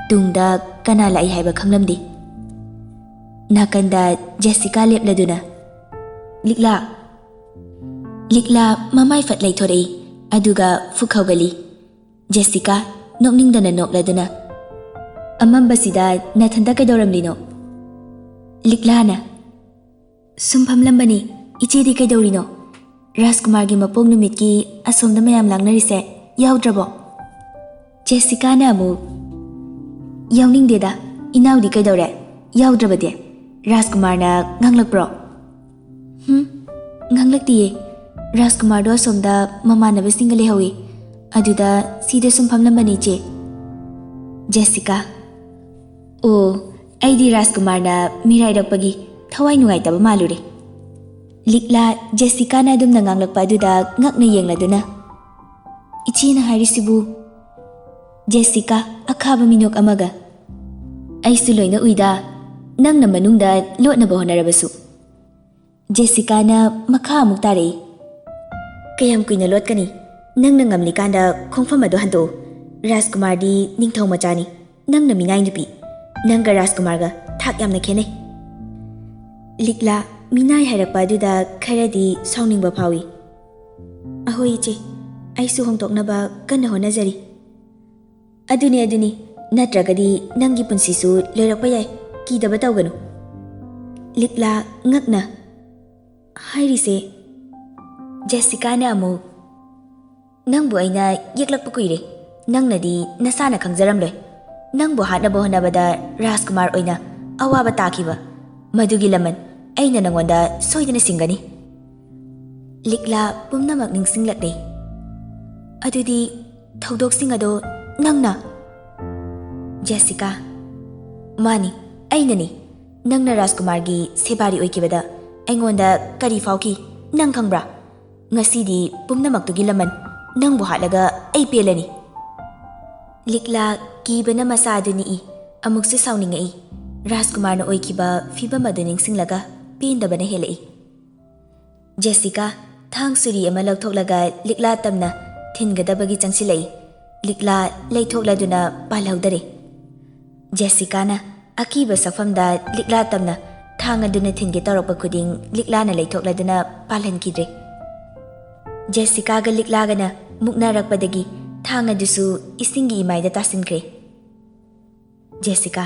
tungda kana lai haiba khanglamdi. Nakanda Jessica lepladuna. Likla mamai fat leithorei aduga fukhaugali. Jessica nokningdana nokladuna. Amambasida nathanda kaidoramlino. Liklana sumfamlambani ichedi kaidorino. Rajkumargi mapong numitki asomda mayam langnarise yaudrabo. Jessica na amu yauningdeda inaudi kaidore yaudrabade. Rajkumar na nganglakpro. Nganglaktiye. Rajkumar do asomda mamanabasinga lehawi aduda sida sumfamlambani che. Jessica oh aidi Rajkumar na mirairakpagi thawai nungaitaba malure. Likla Jessica na adum nanganglakpa aduda ngakna yengladuna. Ichina hairisibu. Jessica akhaba minok amaga. Aisu loina uida nangna manungda lotnaba honarabasu. Jessica na makha amuk tarei. Kayam kuina lotkani nangna ngamlikanda khongfam adu hanto. Rajkumar di ningthau machani nangna mingai nupi nangga Rajkumar ga thak yamna khenai. Likla minai hairakpa aduda kharadi sauningba phawi. Ahoi iche aisu hongtoknaba kanna honajari. Aduni natragadi nangi punsisu loirakpa yai kidaba tawganu. Likla ngakna hairise. Jessica na amu nangbu aina yeklakpa kuire. Nangnadi nasana khangjaramloi. Nangbu hatnaba honabada Rajkumar oina awaba takiba madugi laman aina nangonda soidana singani. Likla pumnamak ningsinglakle. Adudi thaudok ado nangna. Jessica mani ainani nangna Rajkumar gi sebari oikibada aingonda kari fauki nang khangbra. Ngasidi pumnamak tugi laman nangbu hatlaga ai pelani. Likla kibana masa aduni amukse sauningai. Rajkumar na oikiba fibam adu ningsinglaga pendabana helai. Jessica thang suri ama lauthoklaga likla tamna thingadabagi changsilai. Likla leithokladuna palhaudare. Jessica na akiba safamda likla tamna thang aduna thinge tarakpa khuding likla na leithokladuna palhankidre. Jessica ga likla gana muknarakpadagi thang adusu isingi imaida tasinkre. Jessica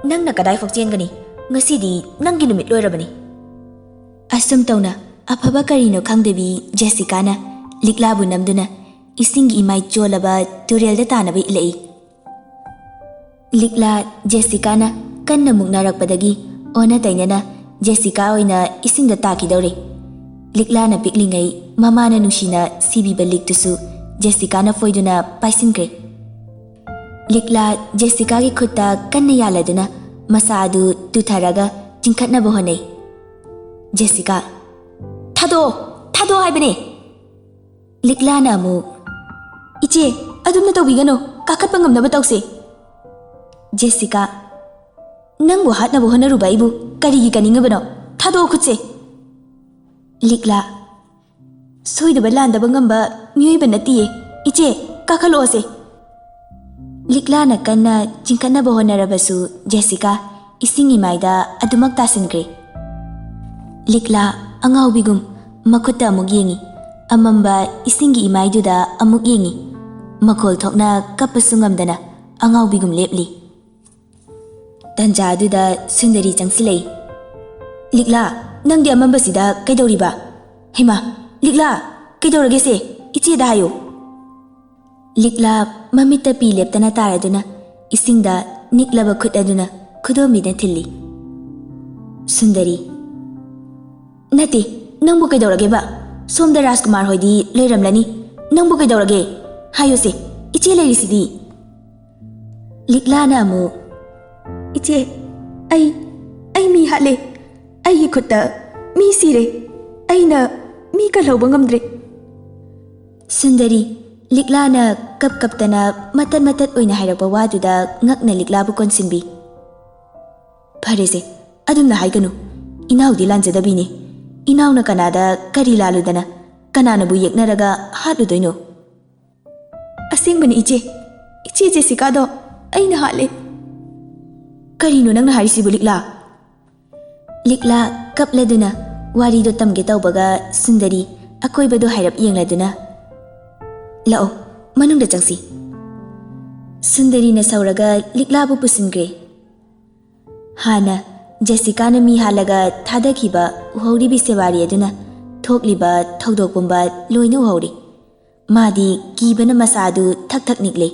nangna kadai fokchengani ngasidi nangi numit loirabani. Asum tawna afaba karino khangdebi Jessica na likla bu namduna isingi imai cholaba turelda tanaba ilai. Likla Jessica na kanna muknarakpadagi ona tainana Jessica oina isingda takidore. Likla na piklingai mamana nushina sibiba liktusu Jessica na foiduna paisinkre. Likla Jessica gi khutta kanna yaladuna masa adu tutharaga chingkhatnaba honai. Jessica thado haibane. Likla na amu iche adumna tawbigano kakhatpa ngamnaba tawse. Jessica nangbu hatnaba honaruba ibu karigi kaningabano thado khutse. Likla soidaba landaba ngamba mioiba natiye iche kakhalose. Likla na kanna chingkhatnaba honarabasu Jessica isingi maida adumak tasinkre. Likla angaubigum makhutta amuk yengi amamba isingi imaiduda amuk yengi makhol thokna kappasu ngamdana angaubigum lepli. Tanja aduda Sundari changsilai. Likla nangdi amambasida kaidoriba. Hema Likla kaidoragese icheda hayo. Likla mamita pi leptana taraduna isingda niklaba khut aduna khudomida thilli. Sundari ꯅꯠꯇꯦ ꯅꯪꯕꯨ ꯀꯩꯗꯧꯔꯒꯦꯕ ꯁꯣꯝꯗ ꯔꯥꯖꯀꯨꯃꯥꯔ ꯍꯣꯏꯗꯤ ꯂꯩꯔꯝꯂꯅꯤ ꯅꯪꯕꯨ ꯀꯩꯗꯧꯔꯒꯦ ꯍꯥꯏꯌꯨꯁꯦ ꯏꯆꯦ ꯂꯩꯔꯤꯁꯤꯗꯤ ꯂꯤꯛꯂꯥꯅ ꯑꯃꯨꯛ 이제 ꯑꯩ ꯃꯤ ꯍꯥꯠꯂꯦ ꯑꯩꯒꯤ ꯈꯨꯠꯇ ꯃꯤ ꯁꯤꯔꯦ ꯑꯩꯅ ꯃꯤꯒ ꯂꯧꯕ ꯉꯝꯗ꯭ꯔꯦ ꯁꯨꯟꯗꯔꯤ ꯂꯤꯛꯂꯥꯅ ꯀꯞꯇꯅ ꯃꯇꯠ ꯑꯣꯏꯅ ꯍꯥꯏꯔꯛꯄ ꯋꯥꯗꯨꯗ ꯉꯛꯅ ꯂꯤꯛꯂꯥꯕꯨ ꯀꯣꯟꯁꯤꯟꯕꯤ ꯐꯔꯦꯁꯦ ꯑꯗꯨꯝꯅ ꯍꯥꯏꯒꯅꯨ ꯏꯅꯥꯎꯗꯤ ꯂꯥꯟꯖꯗꯕꯤꯅꯤ ꯏꯅꯥꯎꯅ ꯀꯅꯥꯗ ꯀꯔꯤ ꯂꯥꯜꯂꯨꯗꯅ ꯀꯅꯥꯅꯕꯨ ꯌꯦꯛꯅꯔꯒ ꯍꯥꯠꯂꯨꯗꯣꯏꯅꯣ ꯑꯁꯦꯡꯕꯅꯤ ꯏꯆꯦ ꯖꯦꯁꯤꯀꯥꯗꯣ ꯑꯩꯅ ꯍꯥꯠꯂꯦ ꯀꯔꯤꯅꯣ ꯅꯪꯅ ꯍꯥꯏꯔꯤꯁꯤꯕꯨ ꯂꯤꯛꯂꯥ ꯀꯞꯂꯗꯨꯅ ꯋꯥꯔꯤꯗꯣ ꯇꯝꯒꯦ ꯇꯧꯕꯒ ꯁꯨꯟꯗꯔꯤ ꯑꯀꯣꯏꯕꯗꯣ ꯍꯥꯏꯔꯞ ꯌꯦꯡꯂꯗꯨꯅ ꯂꯥꯛꯑꯣ ꯃꯅꯨꯡꯗ ꯆꯪꯁꯤ ꯁꯨꯟꯗꯔꯤꯅ ꯁꯧꯔꯒ ꯂꯤꯛꯂꯥꯕꯨ ꯄꯨꯁꯤꯟꯈ꯭ꯔꯦ ꯍꯥꯟꯅ ꯖꯦꯁꯤꯀꯥꯅ ꯃꯤ ꯍꯥꯠꯂꯒ ꯊꯥꯗꯈꯤꯕ ꯎꯍꯧꯔꯤꯕꯤ ꯁꯦꯋꯥꯔꯤ ꯑꯗꯨꯅ ꯊꯣꯛꯂꯤꯕ ꯊꯧꯗꯣꯛ ꯄꯨꯝꯕ ꯂꯣꯏꯅ ꯎꯍꯧꯔꯤ ꯃꯥꯗꯤ ꯀꯤꯕꯅ ꯃꯁꯥꯗꯨ ꯊꯛ ꯅꯤꯛꯂꯦ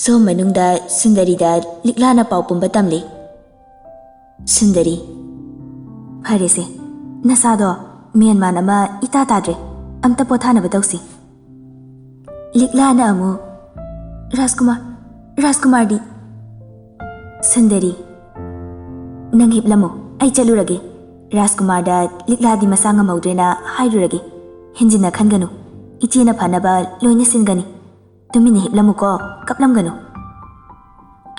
ꯁꯣꯝ ꯃꯅꯨꯡꯗ ꯁꯨꯟꯗꯔꯤꯗ ꯂꯤꯛꯂꯥꯅ ꯄꯥꯎ ꯄꯨꯝꯕ ꯇꯝꯂꯤ ꯁꯨꯟꯗꯔꯤ ꯐꯔꯦꯁꯦ ꯅꯁꯥꯗꯣ ꯃꯦꯟꯃꯥꯟ ꯑꯃ ꯏꯇꯥ ꯇꯥꯗ꯭ꯔꯦ ꯑꯝꯇ ꯄꯣꯊꯥꯅꯕ ꯇꯧꯁꯤ ꯂꯤꯛꯂꯥꯅ ꯑꯃꯨꯛ ꯔꯥꯖꯀꯨꯃꯥꯔꯗꯤ ꯁꯨꯟꯗꯔꯤ ꯅꯪ ꯍꯤꯞꯂꯝꯃꯨ ꯑꯩ ꯆꯠꯂꯨꯔꯒꯦ ꯔꯥꯖꯀꯨꯃꯥꯔꯗ ꯂꯤꯛꯂꯥꯗꯤ ꯃꯁꯥ ꯉꯝꯍꯧꯗ꯭ꯔꯦꯅ ꯍꯥꯏꯔꯨꯔꯒꯦ ꯍꯦꯟꯖꯤꯟꯅ ꯈꯟꯒꯅꯨ ꯏꯆꯦꯅ ꯐꯅꯕ ꯂꯣꯏꯅ ꯁꯤꯟꯒꯅꯤ ꯇꯨꯃꯤꯟꯅ ꯍꯤꯞꯂꯝꯃꯨꯀꯣ ꯀꯞꯂꯝꯒꯅꯨ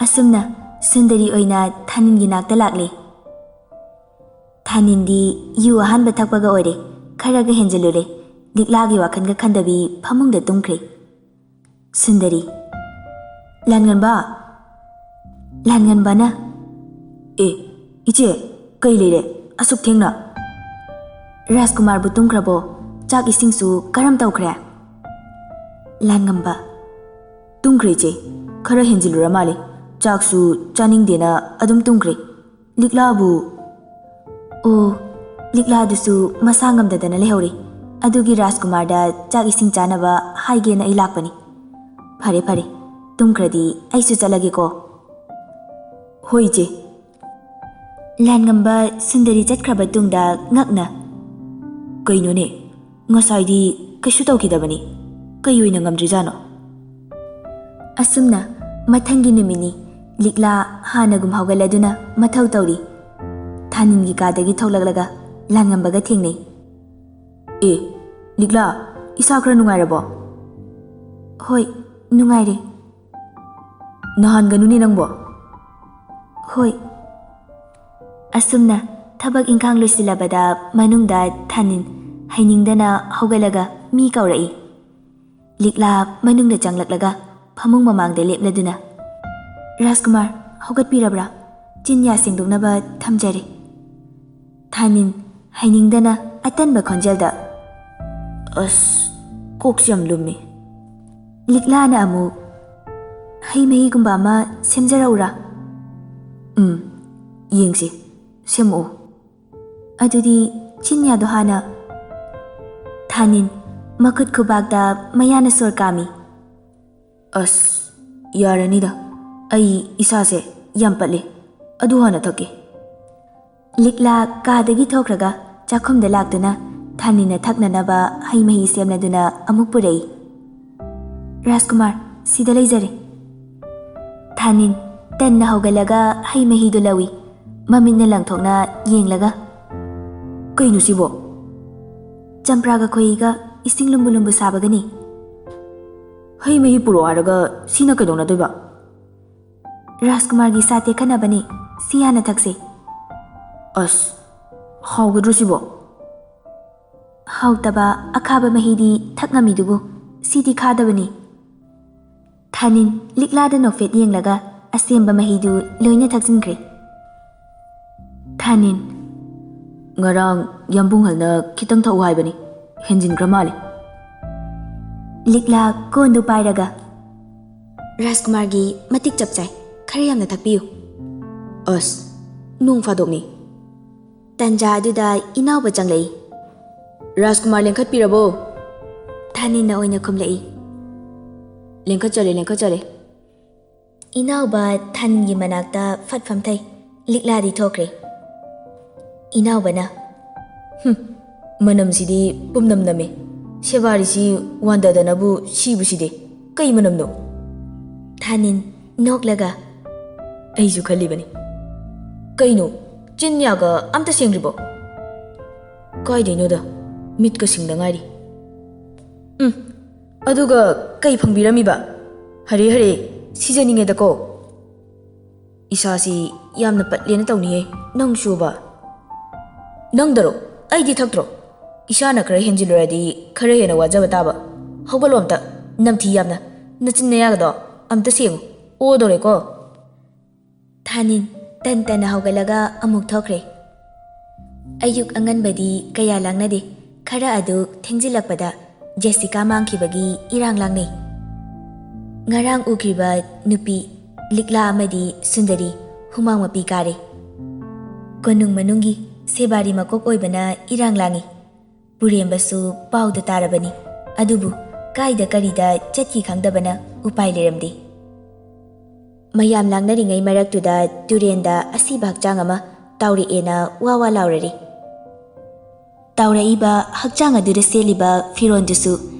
ꯑꯁꯨꯝꯅ ꯁꯨꯟꯗꯔꯤ ꯑꯣꯏꯅ ꯊꯥꯅꯤꯟꯒꯤ ꯅꯥꯛꯇ ꯂꯥꯛꯂꯦ ꯊꯥꯅꯤꯟꯗꯤ ꯌꯨ ꯑꯍꯥꯟꯕ ꯊꯛꯄꯒ ꯑꯣꯏꯔꯦ ꯈꯔꯒ ꯍꯦꯟꯖꯤꯜꯂꯨꯔꯦ ꯂꯤꯛꯂꯥꯒꯤ ꯋꯥꯈꯟꯒ ꯈꯟꯗꯕꯤ ꯐꯃꯨꯡꯗ ꯇꯨꯝꯈ꯭ꯔꯦ ꯁꯨꯟꯗꯔꯤ ꯂꯥꯟꯒꯟꯕꯅ 이제 ꯀꯩ ꯂꯩꯔꯦ ꯑꯁꯨꯛ ꯊꯦꯡꯅ ꯔꯥꯖꯀꯨꯃꯥꯔꯕꯨ ꯇꯨꯝꯈ꯭ꯔꯕꯣ ꯆꯥꯛ ꯏꯁꯤꯡꯁꯨ ꯀꯔꯝ ꯇꯧꯈ꯭ꯔꯦ ꯂꯥꯟꯉꯝꯕ ꯇꯨꯝꯈ꯭ꯔꯦ ꯏꯆꯦ ꯈꯔ ꯍꯦꯟꯖꯤꯜꯂꯨꯔ ꯃꯥꯜꯂꯦ ꯆꯥꯛꯁꯨ ꯆꯥꯅꯤꯡꯗꯦꯅ ꯑꯗꯨꯝ ꯇꯨꯝꯈ꯭ꯔꯦ ꯂꯤꯛꯂꯥꯕꯨ ꯑꯣ ꯂꯤꯛꯂꯥꯗꯨꯁꯨ ꯃꯁꯥ ꯉꯝꯗꯗꯅ ꯂꯩꯍꯧꯔꯦ ꯑꯗꯨꯒꯤ ꯔꯥꯖꯀꯨꯃꯥꯔꯗ ꯆꯥꯛ ꯏꯁꯤꯡ ꯆꯥꯅꯕ ꯍꯥꯏꯒꯦꯅ ꯑꯩ ꯂꯥꯛꯄꯅꯤ ꯐꯔꯦ ꯇꯨꯝꯈ꯭ꯔꯗꯤ ꯑꯩꯁꯨ ꯆꯠꯂꯒꯦꯀꯣ ꯍꯣꯏ ꯏꯆꯦ ꯂꯥꯟꯉꯝꯕ ꯁꯨꯟꯗꯔꯤ ꯆꯠꯈ꯭ꯔꯕ ꯇꯨꯡꯗ ꯉꯛꯅ ꯀꯩꯅꯣꯅꯦ ꯉꯁꯥꯏꯗꯤ ꯀꯩꯁꯨ ꯇꯧꯈꯤꯗꯕꯅꯤ ꯀꯩ ꯑꯣꯏꯅ ꯉꯝꯗ꯭ꯔꯤꯖꯥꯠꯅꯣ ꯑꯁꯨꯝꯅ ꯃꯊꯪꯒꯤ ꯅꯨꯃꯤꯠꯅꯤ ꯂꯤꯛꯂꯥ ꯍꯥꯟꯅꯒꯨꯝ ꯍꯧꯒꯠꯂꯗꯨꯅ ꯃꯊꯧ ꯇꯧꯔꯤ ꯊꯥꯅꯤꯟꯒꯤ ꯀꯥꯗꯒꯤ ꯊꯣꯛꯂꯛꯂꯒ ꯂꯥꯟꯉꯝꯕꯒ ꯊꯦꯡꯅꯩ ꯂꯤꯛꯂꯥ ꯏꯁꯥ ꯈꯔ ꯅꯨꯡꯉꯥꯏꯔꯕꯣ ꯍꯣꯏ ꯅꯨꯡꯉꯥꯏꯔꯦ ꯅꯍꯥꯟꯒꯅꯨꯅꯦ ꯅꯪꯕꯣ ꯍꯣꯏ ꯑꯁꯨꯝꯅ ꯊꯕꯛ ꯏꯪꯈꯥꯡ ꯂꯣꯏꯁꯤꯜꯂꯕꯗ ꯃꯅꯨꯡꯗ ꯊꯥꯅꯤꯟ ꯍꯩꯅꯤꯡꯗꯅ ꯍꯧꯒꯠꯂꯒ ꯃꯤ ꯀꯧꯔꯛꯏ ꯂꯤꯛꯂꯥ ꯃꯅꯨꯡꯗ ꯆꯪꯂꯛꯂꯒ ꯐꯃꯨꯡ ꯃꯃꯥꯡꯗ ꯂꯦꯞꯂꯗꯨꯅ ꯔꯥꯖꯀꯨꯃꯥꯔ ꯍꯧꯒꯠꯄꯤꯔꯕ꯭ꯔꯥ ꯆꯤꯟ ꯌꯥ ꯁꯦꯡꯗꯣꯛꯅꯕ ꯊꯝꯖꯔꯦ ꯊꯥꯅꯤꯟ ꯍꯩꯅꯤꯡꯗꯅ ꯑꯇꯟꯕ ꯈꯣꯟꯖꯦꯜꯗ ꯀꯣꯛꯁꯤ ꯌꯥꯝ ꯂꯨꯝꯃꯤ ꯂꯤꯛꯂꯥꯅ ꯑꯃꯨꯛ ꯍꯩ ꯃꯍꯤꯒꯨꯝꯕ ꯑꯃ ꯁꯦꯝꯖꯔꯛꯎꯔꯥ ꯌꯦꯡꯁꯤ ꯁꯦꯝꯃꯛꯑꯣ ꯑꯗꯨꯗꯤ ꯆꯤꯟ ꯌꯥꯗꯣ ꯍꯥꯟꯅ ꯊꯥꯅꯤꯟ ꯃꯈꯨꯠ ꯈꯨꯕꯥꯛꯇ ꯃꯌꯥꯅ ꯁꯣꯔ ꯀꯥꯝꯃꯤ ꯌꯥꯔꯅꯤꯗ ꯑꯩ ꯏꯁꯥꯁꯦ ꯌꯥꯝ ꯄꯠꯂꯦ ꯑꯗꯨ ꯍꯥꯟꯅ ꯊꯛꯀꯦ ꯂꯤꯛꯂꯥ ꯀꯥꯗꯒꯤ ꯊꯣꯛꯈ꯭ꯔꯒ ꯆꯥꯛꯈꯨꯝꯗ ꯂꯥꯛꯇꯨꯅ ꯊꯥꯅꯤꯟꯅ ꯊꯛꯅꯅꯕ ꯍꯩ ꯃꯍꯤ ꯁꯦꯝꯂꯗꯨꯅ ꯑꯃꯨꯛ ꯄꯨꯔꯛꯏ ꯔꯥꯖꯀꯨꯃꯥꯔ ꯁꯤꯗ ꯂꯩꯖꯔꯦ ꯊꯥꯅꯤꯟ ꯇꯟꯅ ꯍꯧꯒꯠꯂꯒ ꯍꯩ ꯃꯍꯤꯗꯨ ꯂꯧꯏ ꯃꯃꯤꯠꯅ ꯂꯪꯊꯣꯛꯅ ꯌꯦꯡꯂꯒ ꯀꯩꯅꯣ ꯁꯤꯕꯣ ꯆꯝꯄ꯭ꯔꯥꯒ ꯈꯣꯏꯍꯤꯒ ꯏꯁꯤꯡ ꯂꯨꯝꯕꯨ ꯁꯥꯕꯒꯅꯤ ꯍꯩ ꯃꯍꯤ ꯄꯨꯔꯛꯑꯣ ꯍꯥꯏꯔꯒ ꯁꯤꯅ ꯀꯩꯗꯧꯅꯗꯣꯏꯕ ꯔꯥꯖꯀꯨꯃꯥꯔꯒꯤ ꯁꯥ ꯇꯦꯛꯈꯠꯅꯕꯅꯤ ꯁꯤ ꯍꯥꯟꯅ ꯊꯛꯁꯦ ꯍꯥꯎꯒꯗ꯭ꯔꯣ ꯁꯤꯕꯣ ꯍꯥꯎꯇꯕ ꯑꯈꯥꯕ ꯃꯍꯤꯗꯤ ꯊꯛꯉꯝꯃꯤꯗꯨꯕꯨ ꯁꯤꯗꯤ ꯈꯥꯗꯕꯅꯤ ꯊꯥꯅꯤꯟ ꯂꯤꯛꯂꯥꯗ ꯅꯣꯛꯐꯦꯠ ꯌꯦꯡꯂꯒ ꯑꯁꯦꯡꯕ ꯃꯍꯤꯗꯨ ꯂꯣꯏꯅ ꯊꯛꯆꯤꯟꯈ꯭ꯔꯦ ꯊꯥꯅꯤꯟ ꯉꯔꯥꯡ ꯌꯥꯝꯕꯨꯡꯍꯜꯅ ꯈꯤꯇꯪ ꯊꯛꯎ ꯍꯥꯏꯕꯅꯤ ꯍꯦꯟꯖꯤꯟꯈ꯭ꯔ ꯃꯥꯜꯂꯦ ꯂꯤꯛꯂꯥ ꯀꯣꯟꯗꯨ ꯄꯥꯏꯔꯒ ꯔꯥꯖꯀꯨꯃꯥꯔꯒꯤ ꯃꯇꯤꯛ ꯆꯞ ꯆꯥꯏ ꯈꯔ ꯌꯥꯝꯅ ꯊꯛꯄꯤꯌꯨ ꯅꯣꯡ ꯐꯥꯗꯣꯛꯅꯤ ꯇꯟꯖꯥ ꯑꯗꯨꯗ ꯏꯅꯥꯎꯕ ꯆꯪꯂꯛꯏ ꯔꯥꯖꯀꯨꯃꯥꯔ ꯂꯦꯡꯈꯠꯄꯤꯔꯕꯣ ꯊꯥꯅꯤꯟꯅ ꯑꯣꯏꯅ ꯈꯨꯝꯂꯛꯏ ꯂꯦꯡꯈꯠꯆꯔꯦ ꯏꯅꯥꯎꯕ ꯊꯥꯅꯤꯟꯒꯤ ꯃꯅꯥꯛꯇ ꯐꯠ ꯐꯝꯊꯩ ꯂꯤꯛꯂꯥꯗꯤ ꯊꯣꯛꯈ꯭ꯔꯦ ꯏꯅꯥꯎꯕꯅ ꯃꯅꯝꯁꯤꯗꯤ ꯄꯨꯝꯅꯝ ꯅꯝꯃꯦ ꯁꯦꯕꯥꯔꯤꯁꯤ ꯋꯥꯟꯗꯗꯅꯕꯨ ꯁꯤꯕꯨꯁꯤꯗꯤ ꯀꯩ ꯃꯅꯝꯅꯣ ꯊꯥꯅꯤꯟ ꯅꯣꯛꯂꯒ ꯑꯩꯁꯨ ꯈꯜꯂꯤꯕꯅꯤ ꯀꯩꯅꯣ ꯆꯤꯟꯌꯥꯒ ꯑꯝꯇ ꯁꯦꯡꯗ꯭ꯔꯤꯕꯣ ꯀꯥꯏꯗꯩꯅꯣꯗ ꯃꯤꯠꯀ ꯁꯤꯡꯗ ꯉꯥꯏꯔꯤ ꯑꯗꯨꯒ ꯀꯩ ꯐꯪꯕꯤꯔꯝꯃꯤꯕ ꯍꯔꯦ ꯍꯔꯦ ꯁꯤꯖꯅꯤꯡꯉꯦꯗꯀꯣ ꯏꯁꯥꯁꯤ ꯌꯥꯝꯅ ꯄꯠꯂꯦꯅ ꯇꯧꯅꯤꯌꯦ ꯅꯪ ꯁꯨꯕ ꯅꯪꯗꯔꯣ ꯑꯩꯗꯤ ꯊꯛꯇ꯭ꯔꯣ ꯏꯁꯥꯅ ꯈꯔ ꯍꯦꯟꯖꯤꯜꯂꯨꯔꯗꯤ ꯈꯔ ꯍꯦꯟꯅ ꯋꯥꯖꯕ ꯇꯥꯕ ꯍꯧꯒꯠꯂꯣ ꯑꯝꯇ ꯅꯝꯊꯤ ꯌꯥꯝꯅ ꯅꯆꯤꯟ ꯅꯌꯥꯒꯗꯣ ꯑꯝꯇ ꯁꯦꯡꯉꯨ ꯑꯣꯗꯧꯔꯦꯀꯣ ꯊꯥꯅꯤꯟ ꯇꯟ ꯇꯟꯅ ꯍꯧꯒꯠꯂꯒ ꯑꯃꯨꯛ ꯊꯣꯛꯈ꯭ꯔꯦ ꯑꯌꯨꯛ ꯑꯉꯟꯕꯗꯤ ꯀꯌꯥ ꯂꯥꯡꯅꯗꯦ ꯈꯔ ꯑꯗꯨ ꯊꯦꯡꯖꯤꯜꯂꯛꯄꯗ ꯖꯦꯁꯤꯀꯥ ꯃꯥꯡꯈꯤꯕꯒꯤ ꯏꯔꯥꯡ ꯂꯥꯡꯅꯩ ꯉꯔꯥꯡ ꯎꯈ꯭ꯔꯤꯕ ꯅꯨꯄꯤ ꯂꯤꯛꯂꯥ ꯑꯃꯗꯤ ꯁꯨꯟꯗꯔꯤ ꯍꯨꯃꯥꯡ ꯃꯄꯤ ꯀꯥꯔꯦ ꯀꯣꯅꯨꯡ ꯃꯅꯨꯡꯒꯤ ꯁꯦꯕꯥꯔꯤ ꯃꯀꯣꯛ ꯑꯣꯏꯕꯅ ꯏꯔꯥꯡ ꯂꯥꯡꯏ ꯄꯨꯔꯦꯝꯕꯁꯨ ꯄꯥꯎꯗ ꯇꯥꯔꯕꯅꯤ ꯑꯗꯨꯕꯨ ꯀꯥꯏꯗ ꯀꯔꯤꯗ ꯆꯠꯈꯤ ꯈꯪꯗꯕꯅ ꯎꯄꯥꯏ ꯂꯩꯔꯝꯗꯦ ꯃꯌꯥꯝ ꯂꯥꯡꯅꯔꯤꯉꯩ ꯃꯔꯛꯇꯨꯗ ꯇꯨꯔꯦꯟꯗ ꯑꯁꯤꯕ ꯍꯛꯆꯥꯡ ꯑꯃ ꯇꯥꯎꯔꯛꯑꯦꯅ ꯋꯥ ꯋꯥ ꯂꯥꯎꯔꯔꯤ ꯇꯥꯎꯔꯛꯏꯕ ꯍꯛꯆꯥꯡ ꯑꯗꯨꯗ ꯁꯦꯠꯂꯤꯕ ꯐꯤꯔꯣꯟꯗꯨꯁꯨ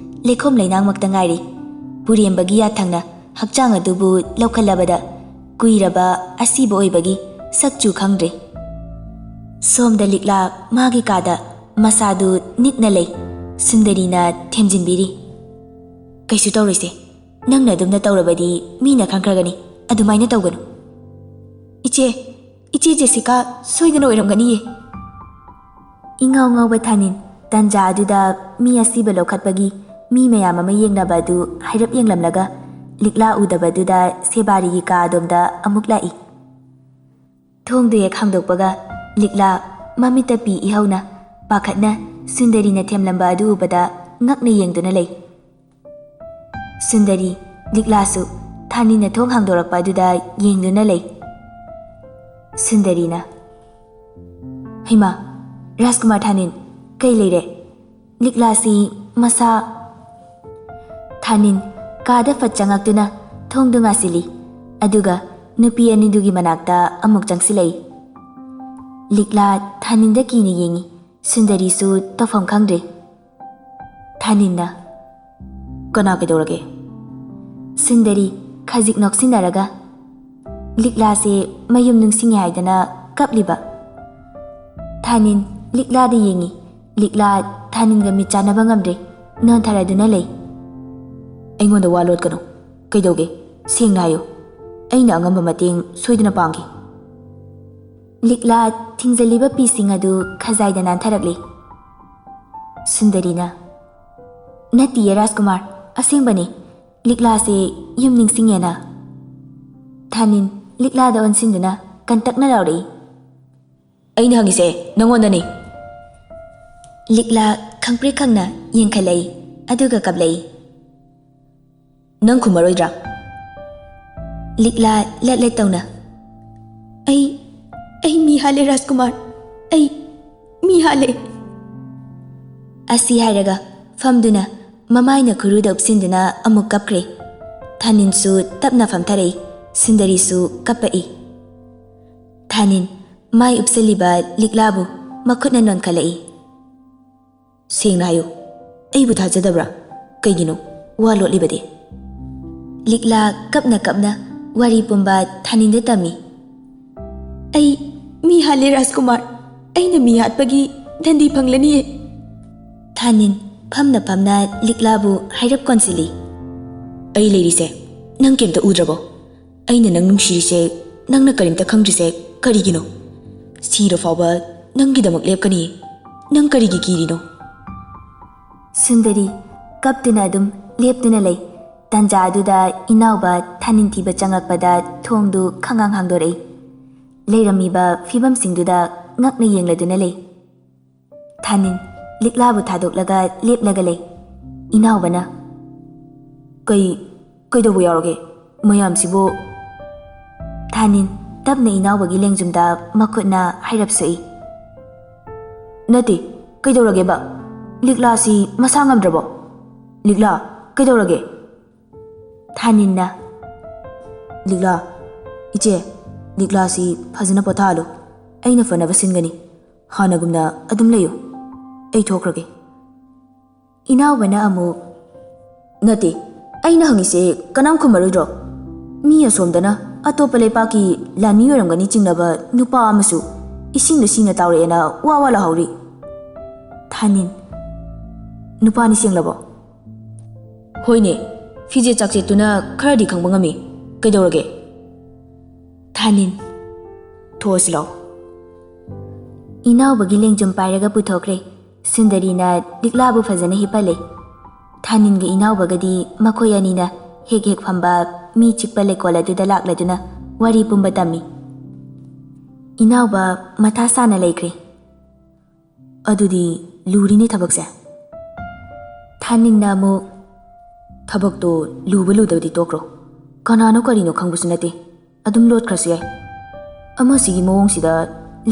ꯂꯩꯈꯣꯝ ꯂꯩꯅꯥꯡꯃꯛꯇ ꯉꯥꯏꯔꯤ ꯄꯨꯔꯦꯝꯕꯒꯤ ꯌꯥꯊꯪꯅ ꯍꯛꯆꯥꯡ ꯑꯗꯨꯕꯨ ꯂꯧꯈꯠꯂꯕꯗ ꯀꯨꯏꯔꯕ ꯑꯁꯤꯕ ꯑꯣꯏꯕꯒꯤ ꯁꯛꯆꯨ ꯈꯪꯗ꯭ꯔꯦ ꯁꯣꯝꯗ ꯂꯤꯛꯂꯥ ꯃꯥꯒꯤ ꯀꯥꯗ ꯃꯁꯥꯗꯨ ꯅꯤꯛꯅ ꯂꯩ ꯁꯨꯟꯗꯔꯤꯅ ꯊꯦꯝꯖꯤꯟꯕꯤꯔꯤ ꯀꯩꯁꯨ ꯇꯧꯔꯣꯏꯁꯦ ꯅꯪꯅ ꯑꯗꯨꯝꯅ ꯇꯧꯔꯕꯗꯤ ꯃꯤꯅ ꯈꯪꯈ꯭ꯔꯒꯅꯤ ꯑꯗꯨꯃꯥꯏꯅ ꯇꯧꯒꯅꯨ ꯏꯆꯦ ꯖꯦꯁꯤꯀꯥ ꯁꯣꯏꯗꯅ ꯑꯣꯏꯔꯝꯒꯅꯤꯌꯦ ꯏꯉꯥꯎ ꯉꯥꯎꯕ ꯊꯥꯅꯤꯟ ꯇꯟꯖꯥ ꯑꯗꯨꯗ ꯃꯤ ꯑꯁꯤꯕ ꯂꯧꯈꯠꯄꯒꯤ ꯃꯤ ꯃꯌꯥꯝ ꯑꯃ ꯌꯦꯡꯅꯕ ꯑꯗꯨ ꯍꯥꯏꯔꯞ ꯌꯦꯡꯂꯝꯂꯒ ꯂꯤꯛꯂꯥ ꯎꯗꯕꯗꯨꯗ ꯁꯦꯕꯥꯔꯤꯒꯤ ꯀꯥ ꯑꯗꯣꯝꯗ ꯑꯃꯨꯛ ꯂꯥꯛꯏ ꯊꯣꯡꯗꯨ ꯍꯦꯛ ꯍꯥꯡꯗꯣꯛꯄꯒ ꯂꯤꯛꯂꯥ ꯃꯃꯤꯠꯇ ꯄꯤ ꯏꯍꯧꯅ ꯄꯥꯈꯠꯅ ꯁꯨꯟꯗꯔꯤꯅ ꯊꯦꯝꯂꯝꯕ ꯑꯗꯨ ꯎꯕꯗ ꯉꯛꯅ ꯌꯦꯡꯗꯨꯅ ꯂꯩ ꯁꯨꯟꯗꯔꯤ ꯂꯤꯛꯂꯥꯁꯨ ꯊꯥꯅꯤꯟꯅ ꯊꯣꯡ ꯍꯥꯡꯗꯣꯔꯛꯄ ꯑꯗꯨꯗ ꯌꯦꯡꯗꯨꯅ ꯂꯩ ꯁꯨꯟꯗꯔꯤꯅ ꯍꯩꯃꯥ ꯔꯥꯖꯀꯨꯃꯥꯔ ꯊꯥꯅꯤꯟ ꯀꯩ ꯂꯩꯔꯦ ꯂꯤꯛꯂꯥꯁꯤ ꯃꯁꯥ ꯊꯥꯅꯤꯟ ꯀꯥꯗ ꯐꯠ ꯆꯪꯉꯛꯇꯨꯅ ꯊꯣꯡꯗꯨ ꯉꯥꯁꯤꯜꯂꯤ ꯑꯗꯨꯒ ꯅꯨꯄꯤ ꯑꯅꯤꯗꯨꯒꯤ ꯃꯅꯥꯛꯇ ꯑꯃꯨꯛ ꯆꯪꯁꯤꯜꯂꯛꯏ ꯂꯤꯛꯂꯥ ꯊꯥꯅꯤꯟꯗ ꯀꯤꯅ ꯌꯦꯡꯉꯤ ꯁꯨꯟꯗꯔꯤꯁꯨ ꯇꯧꯐꯝ ꯈꯪꯗ꯭ꯔꯦ ꯊꯥꯅꯤꯟꯅ ꯀꯅꯥ ꯀꯩꯗꯧꯔꯒꯦ ꯁꯨꯟꯗꯔꯤ ꯈꯖꯤꯛ ꯅꯣꯛꯁꯤꯟꯅꯔꯒ ꯂꯤꯛꯂꯥꯁꯦ ꯃꯌꯨꯝ ꯅꯤꯡꯁꯤꯡꯉꯦ ꯍꯥꯏꯗꯅ ꯀꯞꯂꯤꯕ ꯊꯥꯅꯤꯟ ꯂꯤꯛꯂꯥꯗ ꯌꯦꯡꯉꯤ ꯂꯤꯛꯂꯥ ꯊꯥꯅꯤꯟꯒ ꯃꯤꯠ ꯆꯥꯟꯅꯕ ꯉꯝꯗ꯭ꯔꯦ ꯅꯣꯟꯊꯔꯗꯨꯅ ꯂꯩ ꯑꯩꯉꯣꯟꯗ ꯋꯥ ꯂꯣꯠꯀꯅꯨ ꯀꯩꯗꯧꯒꯦ ꯁꯦꯡꯅ ꯍꯥꯏꯌꯨ ꯑꯩꯅ ꯑꯉꯝꯕ ꯃꯇꯦꯡ ꯁꯣꯏꯗꯅ ꯄꯥꯡꯈꯤ ꯂꯤꯛꯂꯥ ꯊꯤꯡꯖꯤꯜꯂꯤꯕ ꯄꯤꯁꯤꯡ ꯑꯗꯨ ꯈꯖꯥꯏꯗ ꯅꯥꯟꯊꯔꯛꯂꯤ ꯁꯨꯟꯗꯔꯤꯅ ꯅꯠꯇꯤꯌꯦ ꯔꯥꯖꯀꯨꯃꯥꯔ ꯑꯁꯦꯡꯕꯅꯤ ꯂꯤꯛꯂꯥꯁꯦ ꯌꯨꯝ ꯅꯤꯡꯁꯤꯡꯉꯦꯅ ꯊꯥꯅꯤꯟ ꯂꯤꯛꯂꯥꯗ ꯑꯣꯟꯁꯤꯟꯗꯨꯅ ꯀꯟꯇꯛꯅ ꯂꯥꯎꯔꯛꯏ ꯑꯩꯅ ꯍꯪꯉꯤꯁꯦ ꯅꯪꯉꯣꯟꯗꯅꯤ ꯂꯤꯛꯂꯥ ꯈꯪꯄ꯭ꯔꯦꯛ ꯈꯪꯅ ꯌꯦꯡꯈꯠꯂꯛꯏ ꯑꯗꯨꯒ ꯀꯞꯂꯛꯏ ꯅꯪ ꯈꯨꯝꯃꯔꯣꯏꯗ꯭ꯔꯥ ꯂꯤꯛꯂꯥ ꯂꯠ ꯂꯠ ꯇꯧꯅ ꯑꯩ ꯃꯤ ꯍꯥꯠꯂꯦ ꯔꯥꯖꯀꯨꯃꯥꯔ ꯑꯩ ꯃꯤ ꯍꯥꯠꯂꯦ ꯑꯁꯤ ꯍꯥꯏꯔꯒ ꯐꯝꯗꯨꯅ ꯃꯃꯥꯏꯅ ꯈꯨꯔꯨꯗ ꯎꯞꯁꯤꯟꯗꯨꯅ ꯑꯃꯨꯛ ꯀꯞꯈ꯭ꯔꯦ ꯊꯥꯅꯤꯟꯁꯨ ꯇꯞꯅ ꯐꯝꯊꯔꯛꯏ ꯁꯨꯟꯗꯔꯤꯁꯨ ꯀꯞꯄꯛꯏ ꯊꯥꯅꯤꯟ ꯃꯥꯏ ꯎꯞꯁꯤꯜꯂꯤꯕ ꯂꯤꯛꯂꯥꯕꯨ ꯃꯈꯨꯠꯅ ꯅꯣꯟꯈꯠꯂꯛꯏ ꯁꯦꯡꯅ ꯍꯥꯏꯌꯨ ꯑꯩꯕꯨ ꯊꯥꯖꯗꯕ꯭ꯔꯥ ꯀꯩꯒꯤꯅꯣ ꯋꯥ ꯂꯣꯠꯂꯤꯕꯗꯤ ꯂꯤꯛꯂꯥ ꯀꯞꯅ ꯀꯞꯅ ꯋꯥꯔꯤ ꯄꯨꯝꯕ ꯊꯥꯅꯤꯟꯗ ꯇꯝꯃꯤ ꯑꯩ ꯃꯤ ꯍꯥꯠꯂꯦ ꯔꯥꯖꯀꯨꯃꯥꯔ ꯑꯩꯅ ꯃꯤ ꯍꯥꯠꯄꯒꯤ ꯗꯟꯗꯤ ꯐꯪꯂꯅꯤꯌꯦ ꯊꯥꯅꯤꯟ ꯐꯝꯅ ꯐꯝꯅ ꯂꯤꯛꯂꯥꯕꯨ ꯍꯥꯏꯔꯞ ꯀꯣꯟꯁꯤꯜꯂꯤ ꯑꯩ ꯂꯩꯔꯤꯁꯦ ꯅꯪ ꯀꯩꯝꯇ ꯎꯗ꯭ꯔꯕꯣ ꯑꯩꯅ ꯅꯪ ꯅꯨꯡꯁꯤꯔꯤꯁꯦ ꯅꯪꯅ ꯀꯔꯤꯝꯇ ꯈꯪꯗ꯭ꯔꯤꯁꯦ ꯀꯔꯤꯒꯤꯅꯣ ꯁꯤꯔ ꯐꯥꯎꯕ ꯅꯪꯒꯤꯗꯃꯛ ꯂꯦꯞꯀꯅꯤ ꯅꯪ ꯀꯔꯤꯒꯤ ꯀꯤꯔꯤꯅꯣ ꯁꯨꯟꯗꯔꯤ ꯀꯞꯇꯨꯅ ꯑꯗꯨꯝ ꯂꯦꯞꯇꯨꯅ ꯂꯩ ꯇꯟꯖꯥ ꯑꯗꯨꯗ ꯏꯅꯥꯎꯕ ꯊꯥꯅꯤꯟ ꯊꯤꯕ ꯆꯪꯉꯛꯄꯗ ꯊꯣꯡꯗꯨ ꯈꯪꯉꯥꯡ ꯍꯥꯡꯗꯣꯔꯛꯏ ꯂꯩꯔꯝꯃꯤꯕ ꯐꯤꯕꯝꯁꯤꯡꯗꯨꯗ ꯉꯛꯅ ꯌꯦꯡꯂꯗꯨꯅ ꯂꯩ ꯊꯥꯅꯤꯟ ꯂꯤꯛꯂꯥꯕు ꯊꯥꯗꯣꯛꯂꯒ ꯂꯦꯞꯂꯒ ꯂꯩ ꯏꯅꯥꯎꯕꯅ ꯀꯩꯗꯧꯕ ꯌꯥꯎꯔꯒꯦ ꯃꯌꯥꯝꯁꯤꯕꯨ ꯊꯥꯅꯤꯟ ꯇꯞꯅ ꯏꯅꯥꯎꯕꯒꯤ ꯂꯦꯡꯖꯨꯝꯗ ꯃꯈꯨꯠꯅ ꯍꯥꯏꯔꯞ ꯁꯣꯛꯏ ꯅꯠꯇꯦ ꯀꯩꯗꯧꯔꯒꯦꯕ ꯂꯤꯛꯂꯥꯁꯤ ꯃꯁꯥ ꯉꯝꯗ꯭ꯔꯕꯣ ꯂꯤꯛꯂꯥ ꯀꯩꯗꯧꯔꯒꯦ ꯊꯥꯅꯤꯟꯅ ꯂꯤꯛꯂꯥ ꯏꯆꯦ ꯂꯤꯛꯂꯥꯁꯤ ꯐꯖꯅ ꯄꯣꯊꯥꯍꯜꯂꯨ ꯑꯩꯅ ꯐꯅꯕ ꯁꯤꯟꯒꯅꯤ ꯍꯥꯟꯅꯒꯨꯝꯅ ꯑꯗꯨꯝ ꯂꯩꯌꯨ ꯑꯩ ꯊꯣꯛꯈ꯭ꯔꯒꯦ ꯏꯅꯥꯎꯕꯅ ꯑꯃꯨꯛ ꯅꯠꯇꯦ ꯑꯩꯅ ꯍꯪꯉꯤꯁꯦ ꯀꯅꯥꯝ ꯈꯨꯝꯃꯔꯣꯏꯗ꯭ꯔꯣ ꯃꯤ ꯑꯁꯣꯝꯗꯅ ꯑꯇꯣꯞꯄ ꯂꯩꯄꯥꯛꯀꯤ ꯂꯥꯟꯃꯤ ꯑꯣꯏꯔꯝꯒꯅꯤ ꯆꯤꯡꯅꯕ ꯅꯨꯄꯥ ꯑꯃꯁꯨ ꯏꯁꯤꯡꯗ ꯁꯤꯅ ꯇꯥꯎꯔꯛꯑꯦꯅ ꯋꯥ ꯂꯥꯎꯍꯧꯔꯤ ꯊꯥꯅꯤꯟ ꯅꯨꯄꯥꯅꯤ ꯁꯦꯡꯂꯕꯣ ꯍꯣꯏꯅꯦ ꯐꯤꯖꯦꯠ ꯆꯥꯛꯆꯦꯠꯇꯨꯅ ꯈꯔꯗꯤ ꯈꯪꯕ ꯉꯝꯃꯤ ꯀꯩꯗꯧꯔꯒꯦ ꯊꯥꯅꯤꯟ ꯊꯣꯛꯑꯁꯤ ꯂꯥꯎ ꯏꯅꯥꯎꯕꯒꯤ ꯂꯦꯡꯖꯨꯝ ꯄꯥꯏꯔꯒ ꯄꯨꯊꯣꯛꯈ꯭ꯔꯦ ꯁꯨꯟꯗꯔꯤꯅ ꯂꯤꯛꯂꯥꯕꯨ ꯐꯖꯅ ꯍꯤꯞꯍꯜꯂꯦ ꯊꯥꯅꯤꯟꯒ ꯏꯅꯥꯎꯕꯒꯗꯤ ꯃꯈꯣꯏ ꯑꯅꯤꯅ ꯍꯦꯛ ꯍꯦꯛ ꯐꯝꯕ ꯃꯤ ꯆꯤꯛꯄ ꯂꯩꯀꯣꯜ ꯑꯗꯨꯗ ꯂꯥꯛꯂꯗꯨꯅ ꯋꯥꯔꯤ ꯄꯨꯝꯕ ꯇꯝꯃꯤ ꯏꯅꯥꯎꯕ ꯃꯊꯥ ꯁꯥꯅ ꯂꯩꯈ꯭ꯔꯦ ꯑꯗꯨꯗꯤ ꯂꯨꯔꯤꯅꯦ ꯊꯕꯛꯁꯦ ꯊꯥꯅꯤꯟꯅ ꯑꯃꯨꯛ ꯊꯕꯛꯇꯣ ꯂꯨꯕ ꯂꯨꯗꯕꯗꯤ ꯇꯣꯛꯈ꯭ꯔꯣ ꯀꯅꯥꯅꯣ ꯀꯔꯤꯅꯣ ꯈꯪꯕꯁꯨ ꯅꯠꯇꯦ ꯑꯗꯨꯝ ꯂꯣꯠꯈ꯭ꯔꯁꯨ ꯌꯥꯏ ꯑꯃꯁꯤꯒꯤ ꯃꯑꯣꯡꯁꯤꯗ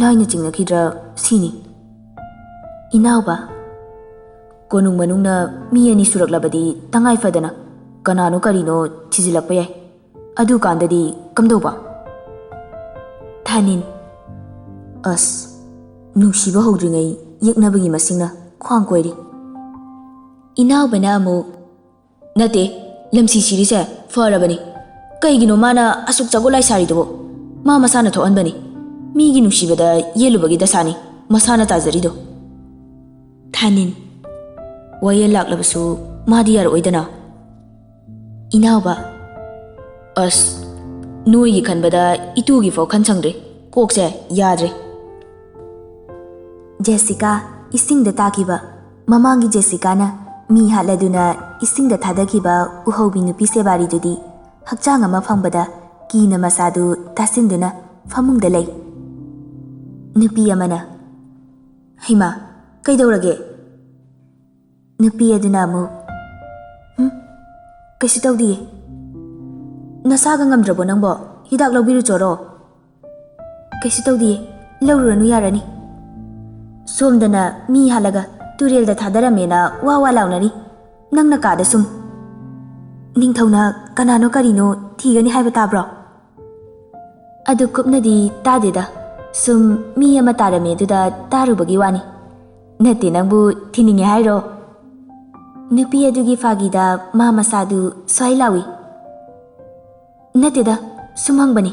ꯂꯥꯏꯅ ꯆꯤꯡꯅꯈꯤꯗ꯭ꯔꯥ ꯁꯤꯅꯤ ꯏꯅꯥꯎꯕ ꯀꯣꯅꯨꯡ ꯃꯅꯨꯡꯅ ꯃꯤ ꯑꯅꯤ ꯁꯨꯔꯛꯂꯕꯗꯤ ꯇꯉꯥꯏ ꯐꯗꯅ ꯀꯅꯥꯅꯣ ꯀꯔꯤꯅꯣ ꯊꯤꯖꯤꯜꯂꯛꯄ ꯌꯥꯏ ꯑꯗꯨꯀꯥꯟꯗꯗꯤ ꯀꯝꯗꯧꯕ ꯊꯥꯅꯤꯟ ꯑꯁ ꯅꯨꯡꯁꯤꯕ ꯍꯧꯗ꯭ꯔꯤꯉꯩ ꯌꯦꯛꯅꯕꯒꯤ ꯃꯁꯤꯡꯅ ꯈ꯭ꯋꯥꯡ ꯀꯣꯏꯔꯤ ꯏꯅꯥꯎꯕꯅ ꯑꯃꯨꯛ ꯅꯠꯇꯦ ꯂꯝꯁꯤ ꯁꯤꯔꯤꯁꯦ ꯐꯔꯕꯅꯤ ꯀꯩꯒꯤꯅꯣ ꯃꯥꯅ ꯑꯁꯨꯛ ꯆꯒꯣꯠꯂꯥꯏ ꯁꯥꯔꯤꯗꯨꯕꯣ ꯃꯥ ꯃꯁꯥꯅ ꯊꯣꯛꯍꯟꯕꯅꯤ ꯃꯤꯒꯤ ꯅꯨꯡꯁꯤꯕꯗ ꯌꯦꯜꯂꯨꯕꯒꯤ ꯗꯁꯥꯅꯤ ꯃꯁꯥꯅ ꯇꯥꯖꯔꯤꯗꯣ ꯊꯥꯅꯤꯟ ꯋꯥꯌꯦꯜ ꯂꯥꯛꯂꯕꯁꯨ ꯃꯥꯗꯤ ꯌꯥꯔꯛꯑꯣꯏꯗꯅ ꯏꯅꯥꯎꯕ ꯑꯁ ꯅꯣꯏꯒꯤ ꯈꯟꯕꯗ ꯏꯇꯨꯒꯤ ꯐꯥꯎ ꯈꯟ ꯁꯪꯗ꯭ꯔꯦ ꯀꯣꯛꯁꯦ ꯌꯥꯗ꯭ꯔꯦ ꯖꯦꯁꯤꯀꯥ ꯏꯁꯤꯡꯗ ꯇꯥꯈꯤꯕ ꯃꯃꯥꯡꯒꯤ ꯖꯦꯁꯤꯀꯥꯅ ꯃꯤ ꯍꯥꯠꯂꯗꯨꯅ ꯏꯁꯤꯡꯗ ꯊꯥꯗꯈꯤꯕ ꯎꯍꯧꯕꯤ ꯅꯨꯄꯤ ꯁꯦꯕꯥꯔꯤꯗꯨꯗꯤ ꯍꯛꯆꯥꯡ ꯑꯃ ꯐꯪꯕꯗ ꯀꯤꯅ ꯃꯁꯥꯗꯨ ꯇꯥꯁꯤꯟꯗꯨꯅ ꯐꯃꯨꯡꯗ ꯂꯩ ꯅꯨꯄꯤ ꯑꯃꯅ ꯍꯩꯃꯥ ꯀꯩꯗꯧꯔꯒꯦ ꯅꯨꯄꯤ ꯑꯗꯨꯅ ꯑꯃꯨꯛ ꯀꯩꯁꯨ ꯇꯧꯗꯤꯌꯦ ꯅꯁꯥꯒ ꯉꯝꯗ꯭ꯔꯕꯣ ꯅꯪꯕꯣ ꯍꯤꯗꯥꯛ ꯂꯧꯕꯤꯔꯨꯆꯣꯔꯣ ꯀꯩꯁꯨ ꯇꯧꯗꯤꯌꯦ ꯂꯧꯔꯨꯔꯅꯨ ꯌꯥꯔꯅꯤ ꯁꯣꯝꯗꯅ ꯃꯤ ꯍꯥꯠꯂꯒ ꯇꯨꯔꯦꯜꯗ ꯊꯥꯗꯔꯝꯃꯦꯅ ꯋꯥ ꯂꯥꯎꯅꯔꯤ ꯅꯪꯅ ꯀꯥꯗ ꯁꯨꯝ ꯅꯤꯡꯊꯧꯅ ꯀꯅꯥꯅꯣ ꯀꯔꯤꯅꯣ ꯊꯤꯒꯅꯤ ꯍꯥꯏꯕ ꯇꯥꯕ꯭ꯔꯣ ꯑꯗꯨ ꯀꯨꯞꯅꯗꯤ ꯇꯥꯗꯦꯗ ꯁꯨꯝ ꯃꯤ ꯑꯃ ꯇꯥꯔꯝꯃꯦ ꯑꯗꯨꯗ ꯇꯥꯔꯨꯕꯒꯤ ꯋꯥꯅꯤ ꯅꯠꯇꯦ ꯅꯪꯕꯨ ꯊꯤꯅꯤꯡꯉꯦ ꯍꯥꯏꯔꯣ ꯅꯨꯄꯤ ꯑꯗꯨꯒꯤ ꯐꯥꯒꯤꯗ ꯃꯥ ꯃꯁꯥꯗꯨ ꯁ꯭ꯋꯥꯏ ꯂꯥꯎꯏ ꯅꯠꯇꯦꯗ ꯁꯨꯝ ꯍꯪꯕꯅꯤ